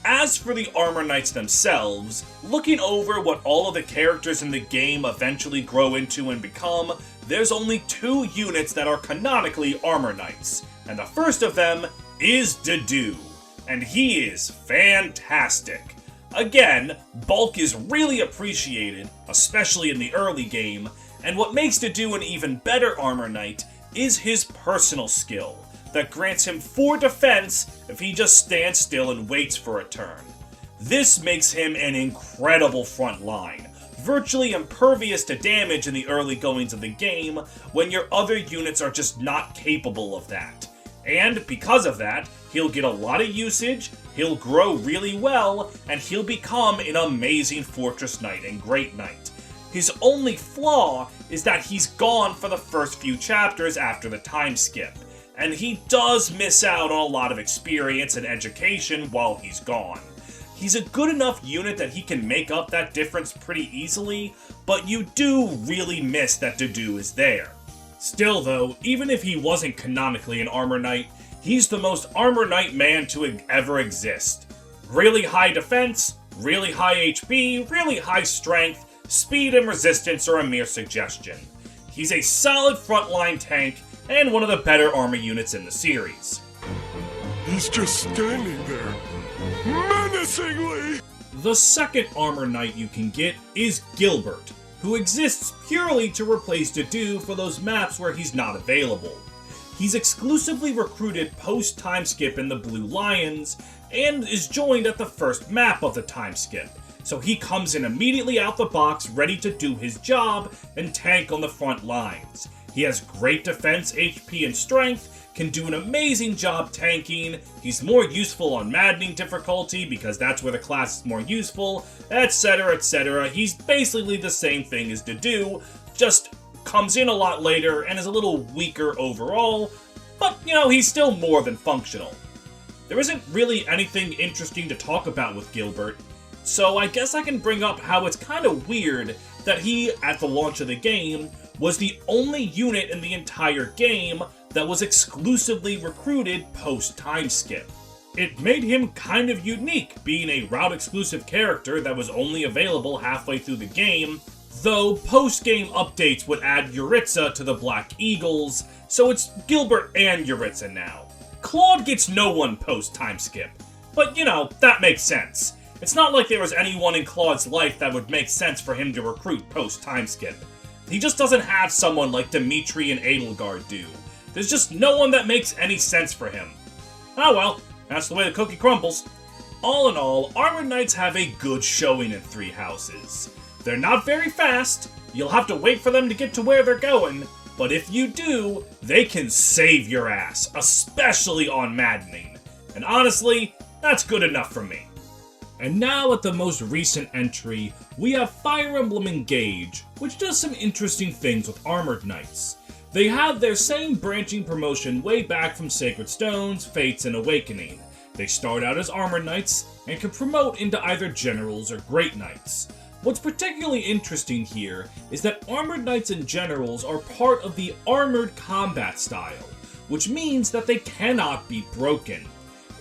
As for the Armor Knights themselves, looking over what all of the characters in the game eventually grow into and become, there's only 2 units that are canonically Armor Knights, and the first of them is Dedue, and he is fantastic. Again, bulk is really appreciated, especially in the early game, and what makes Dedue an even better Armor Knight is his personal skill that grants him 4 defense if he just stands still and waits for a turn. This makes him an incredible front line, virtually impervious to damage in the early goings of the game when your other units are just not capable of that. And because of that, he'll get a lot of usage, he'll grow really well, and he'll become an amazing Fortress Knight and Great Knight. His only flaw is that he's gone for the first few chapters after the time skip, and he does miss out on a lot of experience and education while he's gone. He's a good enough unit that he can make up that difference pretty easily, but you do really miss that Dedue is there. Still though, even if he wasn't canonically an Armor Knight, he's the most Armor Knight man to ever exist. Really high defense, really high HP, really high strength, speed and resistance are a mere suggestion. He's a solid frontline tank, and one of the better armor units in the series. He's just standing there, menacingly! The second Armor Knight you can get is Gilbert, who exists purely to replace Dedue for those maps where he's not available. He's exclusively recruited post-time skip in the Blue Lions, and is joined at the first map of the time skip, so he comes in immediately out the box ready to do his job and tank on the front lines. He has great defense, HP, and strength, can do an amazing job tanking, he's more useful on maddening difficulty because that's where the class is more useful, etc, etc. He's basically the same thing as Dedue, just comes in a lot later and is a little weaker overall, but you know, he's still more than functional. There isn't really anything interesting to talk about with Gilbert, so I guess I can bring up how it's kind of weird that he, at the launch of the game, was the only unit in the entire game that was exclusively recruited post-time skip. It made him kind of unique, being a route-exclusive character that was only available halfway through the game, though post-game updates would add Yuritsa to the Black Eagles, so it's Gilbert and Yuritsa now. Claude gets no one post-time skip, but you know, that makes sense. It's not like there was anyone in Claude's life that would make sense for him to recruit post-time skip. He just doesn't have someone like Dimitri and Edelgard do. There's just no one that makes any sense for him. Oh well, that's the way the cookie crumbles. All in all, Armored Knights have a good showing in 3 houses. They're not very fast, you'll have to wait for them to get to where they're going, but if you do, they can save your ass, especially on Maddening. And honestly, that's good enough for me. And now at the most recent entry, we have Fire Emblem Engage, which does some interesting things with Armored Knights. They have their same branching promotion way back from Sacred Stones, Fates, and Awakening. They start out as Armored Knights and can promote into either Generals or Great Knights. What's particularly interesting here is that Armored Knights and Generals are part of the Armored Combat style, which means that they cannot be broken.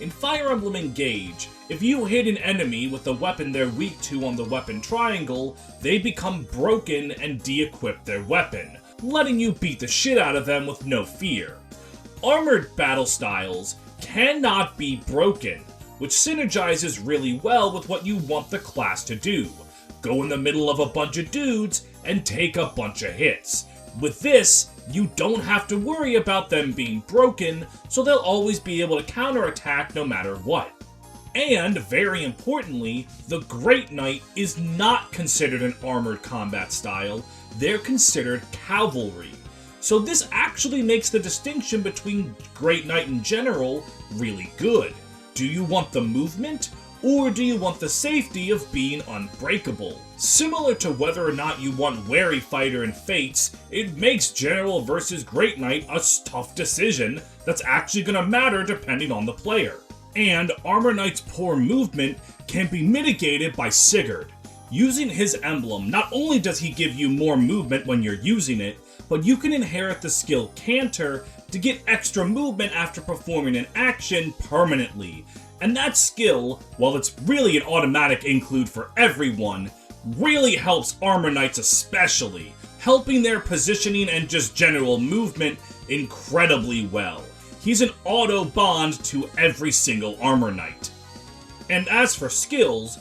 In Fire Emblem Engage, if you hit an enemy with a weapon they're weak to on the weapon triangle, they become broken and de-equip their weapon, letting you beat the shit out of them with no fear. Armored battle styles cannot be broken, which synergizes really well with what you want the class to do. Go in the middle of a bunch of dudes and take a bunch of hits. With this, you don't have to worry about them being broken, so they'll always be able to counterattack no matter what. And, very importantly, the Great Knight is not considered an armored combat style, they're considered cavalry. So this actually makes the distinction between Great Knight and General really good. Do you want the movement, or do you want the safety of being unbreakable? Similar to whether or not you want Wary Fighter in Fates, it makes General versus Great Knight a tough decision that's actually going to matter depending on the player. And Armor Knight's poor movement can be mitigated by Sigurd. Using his emblem, not only does he give you more movement when you're using it, but you can inherit the skill Canter to get extra movement after performing an action permanently. And that skill, while it's really an automatic include for everyone, really helps Armor Knights especially, helping their positioning and just general movement incredibly well. He's an auto bond to every single Armor Knight. And as for skills,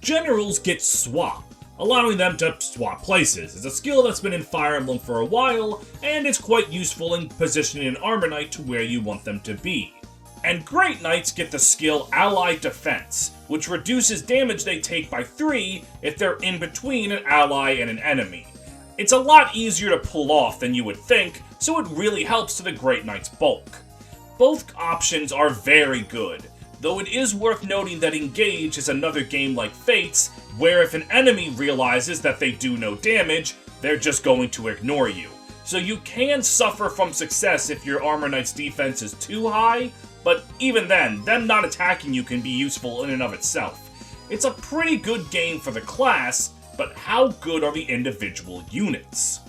Generals get swap, allowing them to swap places. It's a skill that's been in Fire Emblem for a while, and it's quite useful in positioning an Armor Knight to where you want them to be. And Great Knights get the skill Ally Defense, which reduces damage they take by 3 if they're in between an ally and an enemy. It's a lot easier to pull off than you would think, so it really helps to the Great Knight's bulk. Both options are very good, though it is worth noting that Engage is another game like Fates, where if an enemy realizes that they do no damage, they're just going to ignore you. So you can suffer from success if your Armor Knight's defense is too high, but even then, them not attacking you can be useful in and of itself. It's a pretty good game for the class, but how good are the individual units?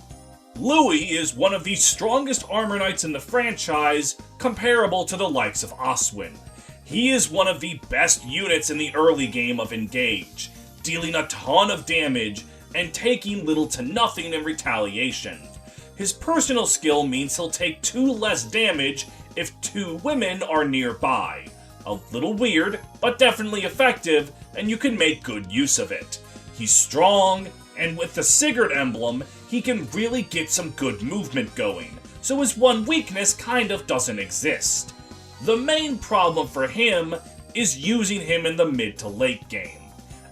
Louis is one of the strongest Armor Knights in the franchise, comparable to the likes of Oswin. He is one of the best units in the early game of Engage, dealing a ton of damage and taking little to nothing in retaliation. His personal skill means he'll take 2 less damage if 2 women are nearby. A little weird, but definitely effective, and you can make good use of it. He's strong, and with the Sigurd emblem, he can really get some good movement going, so his one weakness kind of doesn't exist. The main problem for him is using him in the mid to late game.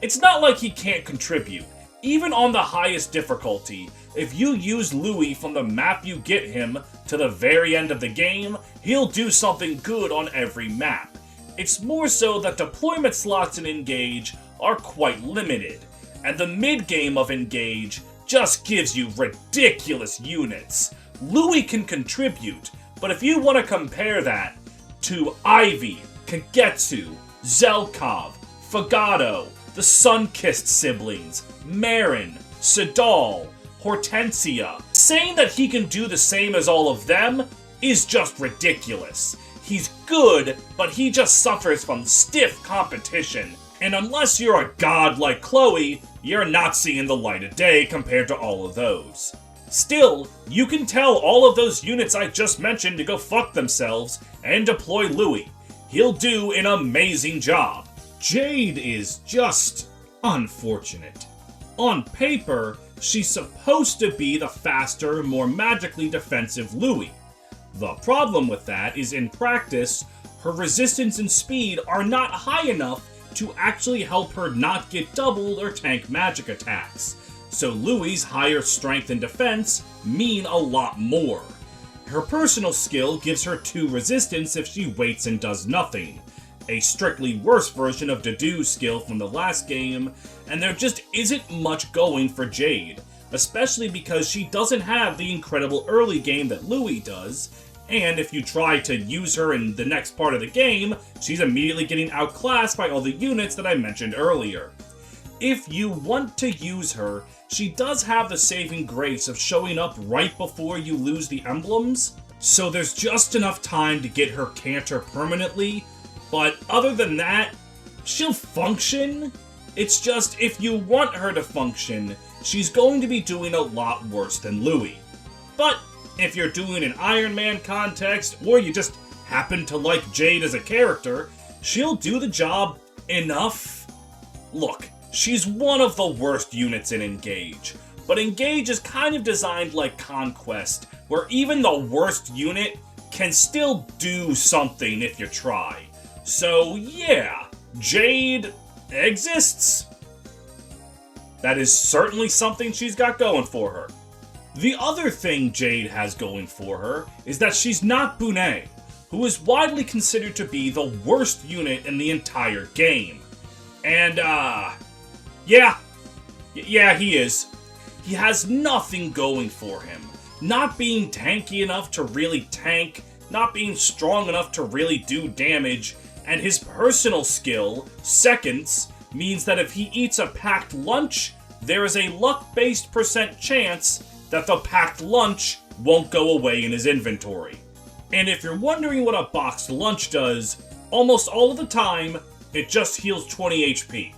It's not like he can't contribute. Even on the highest difficulty, if you use Louis from the map you get him to the very end of the game, he'll do something good on every map. It's more so that deployment slots in Engage are quite limited, and the mid-game of Engage just gives you ridiculous units. Louis can contribute, but if you want to compare that to Ivy, Kagetsu, Zelkov, Fagado, the Sun-Kissed siblings, Marin, Sedal, Hortensia, saying that he can do the same as all of them is just ridiculous. He's good, but he just suffers from stiff competition, and unless you're a god like Chloe, you're not seeing the light of day compared to all of those. Still, you can tell all of those units I just mentioned to go fuck themselves and deploy Louis. He'll do an amazing job. Jade is just unfortunate. On paper, she's supposed to be the faster, more magically defensive Louis. The problem with that is, in practice, her resistance and speed are not high enough to actually help her not get doubled or tank magic attacks, so Louis' higher strength and defense mean a lot more. Her personal skill gives her 2 resistance if she waits and does nothing, a strictly worse version of Dedue's skill from the last game, and there just isn't much going for Jade, especially because she doesn't have the incredible early game that Louis does, and if you try to use her in the next part of the game, she's immediately getting outclassed by all the units that I mentioned earlier. If you want to use her, she does have the saving grace of showing up right before you lose the emblems, so there's just enough time to get her canter permanently, but other than that, she'll function. It's just, if you want her to function, she's going to be doing a lot worse than Louis. But if you're doing an Iron Man context, or you just happen to like Jade as a character, she'll do the job enough. Look, she's one of the worst units in Engage, but Engage is kind of designed like Conquest, where even the worst unit can still do something if you try. So yeah, Jade exists. That is certainly something she's got going for her. The other thing Jade has going for her is that she's not Bunet, who is widely considered to be the worst unit in the entire game. And, yeah, he is. He has nothing going for him. Not being tanky enough to really tank, not being strong enough to really do damage, and his personal skill, Seconds, means that if he eats a packed lunch, there is a luck-based % chance that the packed lunch won't go away in his inventory. And if you're wondering what a boxed lunch does, almost all of the time, it just heals 20 HP.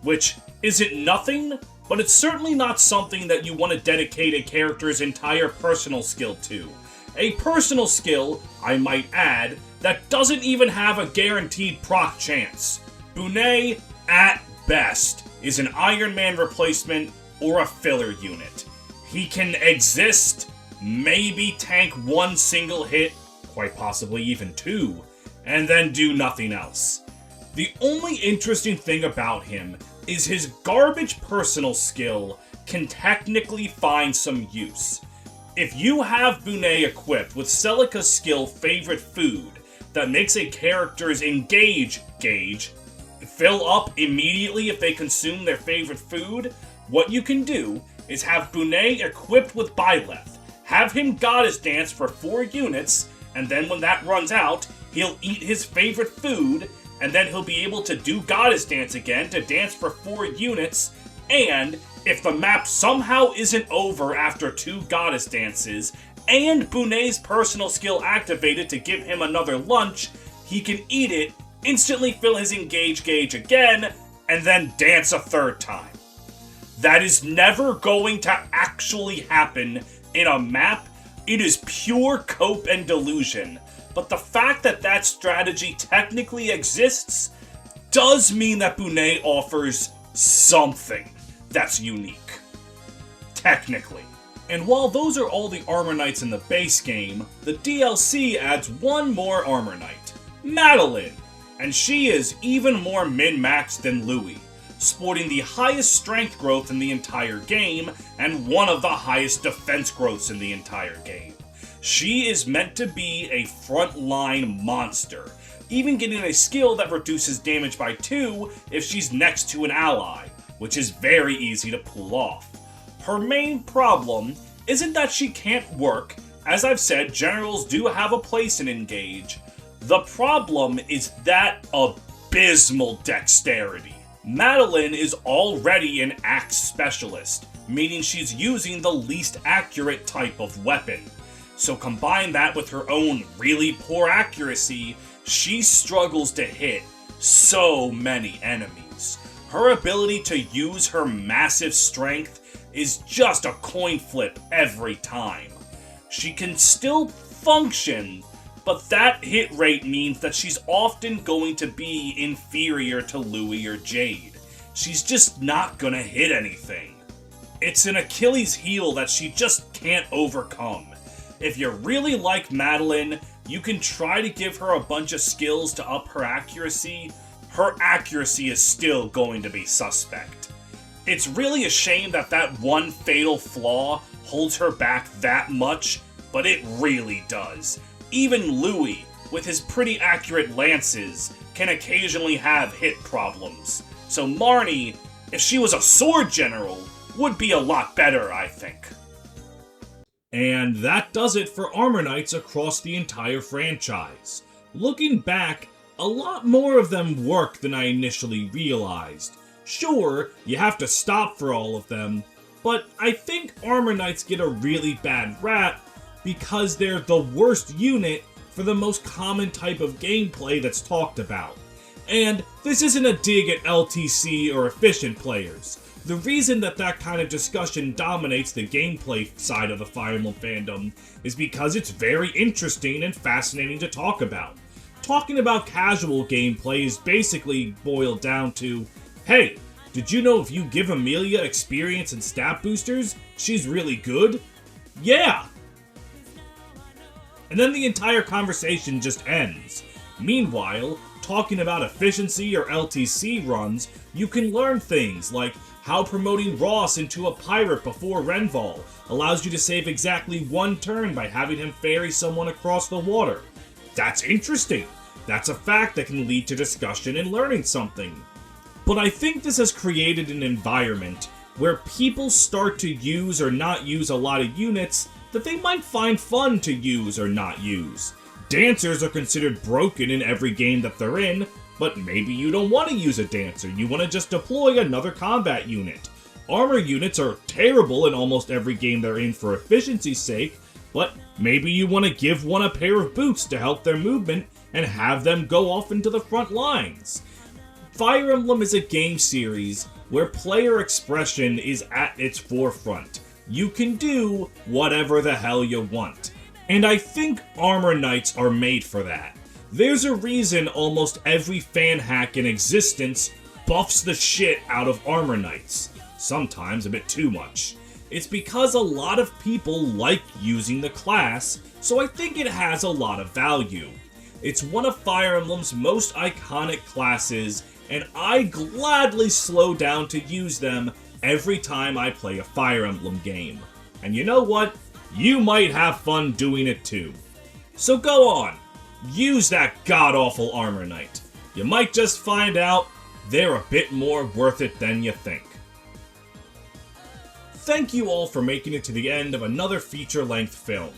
Which isn't nothing, but it's certainly not something that you want to dedicate a character's entire personal skill to. A personal skill, I might add, that doesn't even have a guaranteed proc chance. Bunet, at best, is an Iron Man replacement or a filler unit. He can exist, maybe tank 1 single hit, quite possibly even 2, and then do nothing else. The only interesting thing about him is his garbage personal skill can technically find some use. If you have Bunet equipped with Celica's skill Favorite Food that makes a character's Engage gauge fill up immediately if they consume their favorite food, what you can do is have Bunet equipped with Byleth, have him Goddess Dance for 4 units, and then when that runs out, he'll eat his favorite food, and then he'll be able to do Goddess Dance again to dance for 4 units, and if the map somehow isn't over after 2 Goddess Dances, and Bunet's personal skill activated to give him another lunch, he can eat it, instantly fill his Engage gauge again, and then dance a 3rd time. That is never going to actually happen in a map. It is pure cope and delusion. But the fact that that strategy technically exists does mean that Bunet offers something that's unique. Technically. And while those are all the Armor Knights in the base game, the DLC adds one more Armor Knight, Macellan. And she is even more min-maxed than Louis, sporting the highest strength growth in the entire game, and one of the highest defense growths in the entire game. She is meant to be a frontline monster, even getting a skill that reduces damage by 2 if she's next to an ally, which is very easy to pull off. Her main problem isn't that she can't work. As I've said, generals do have a place in Engage. The problem is that abysmal dexterity. Macellan is already an axe specialist, meaning she's using the least accurate type of weapon. So combine that with her own really poor accuracy, she struggles to hit so many enemies. Her ability to use her massive strength is just a coin flip every time. She can still function, but that hit rate means that she's often going to be inferior to Louis or Jade. She's just not gonna hit anything. It's an Achilles heel that she just can't overcome. If you really like Macellan, you can try to give her a bunch of skills to up her accuracy. Her accuracy is still going to be suspect. It's really a shame that that one fatal flaw holds her back that much, but it really does. Even Louis, with his pretty accurate lances, can occasionally have hit problems. So Marnie, if she was a sword general, would be a lot better, I think. And that does it for Armor Knights across the entire franchise. Looking back, a lot more of them work than I initially realized. Sure, you have to stop for all of them, but I think Armor Knights get a really bad rap because they're the worst unit for the most common type of gameplay that's talked about. And this isn't a dig at LTC or efficient players. The reason that kind of discussion dominates the gameplay side of the Fire Emblem fandom is because it's very interesting and fascinating to talk about. Talking about casual gameplay is basically boiled down to, hey, did you know if you give Amelia experience and stat boosters, she's really good? Yeah! And then the entire conversation just ends. Meanwhile, talking about efficiency or LTC runs, you can learn things like how promoting Ross into a pirate before Renval allows you to save exactly one turn by having him ferry someone across the water. That's interesting. That's a fact that can lead to discussion and learning something. But I think this has created an environment where people start to use or not use a lot of units that they might find fun to use or not use. Dancers are considered broken in every game that they're in, but maybe you don't want to use a dancer, you want to just deploy another combat unit. Armor units are terrible in almost every game they're in for efficiency's sake, but maybe you want to give one a pair of boots to help their movement and have them go off into the front lines. Fire Emblem is a game series where player expression is at its forefront. You can do whatever the hell you want. And I think Armor Knights are made for that. There's a reason almost every fan hack in existence buffs the shit out of Armor Knights. Sometimes a bit too much. It's because a lot of people like using the class, so I think it has a lot of value. It's one of Fire Emblem's most iconic classes, and I gladly slow down to use them every time I play a Fire Emblem game. And you know what? You might have fun doing it too. So go on, use that god-awful Armor Knight. You might just find out they're a bit more worth it than you think. Thank you all for making it to the end of another feature-length film.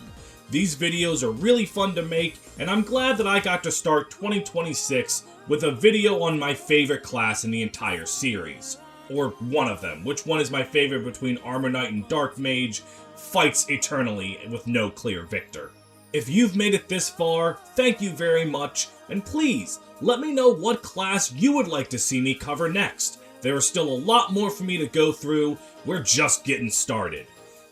These videos are really fun to make, and I'm glad that I got to start 2026 with a video on my favorite class in the entire series. Or one of them. Which one is my favorite between Armor Knight and Dark Mage fights eternally with no clear victor. If you've made it this far, thank you very much, and please, let me know what class you would like to see me cover next. There is still a lot more for me to go through, we're just getting started.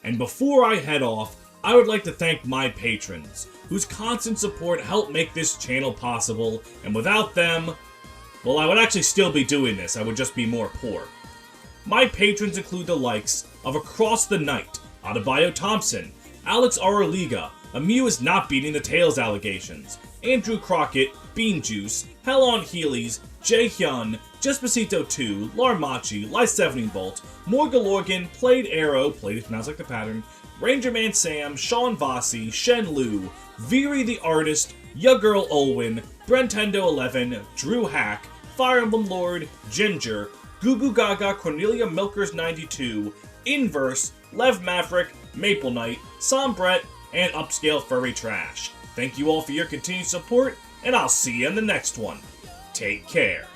And before I head off, I would like to thank my patrons, whose constant support helped make this channel possible, and without them, well, I would actually still be doing this, I would just be more poor. My patrons include the likes of Across the Night, Adebayo Thompson, Alex Araliga, Amu is not beating the Tails allegations, Andrew Crockett, Bean Juice, Hell on Heelys, Jae Hyun, Despacito 2, Larmachi, Ly 7Volt, Morgan Lorgan, Played Arrow, played it like the pattern, Ranger Man Sam, Sean Vossi, Shen Lu, Viri the Artist, Ya Girl Olwyn, Brentendo 11, Drew Hack, Fire Emblem Lord, Ginger, Goo Goo Gaga, Cornelia Milkers 92, Inverse, Lev Maverick, Maple Knight, Sombret, and Upscale Furry Trash. Thank you all for your continued support, and I'll see you in the next one. Take care.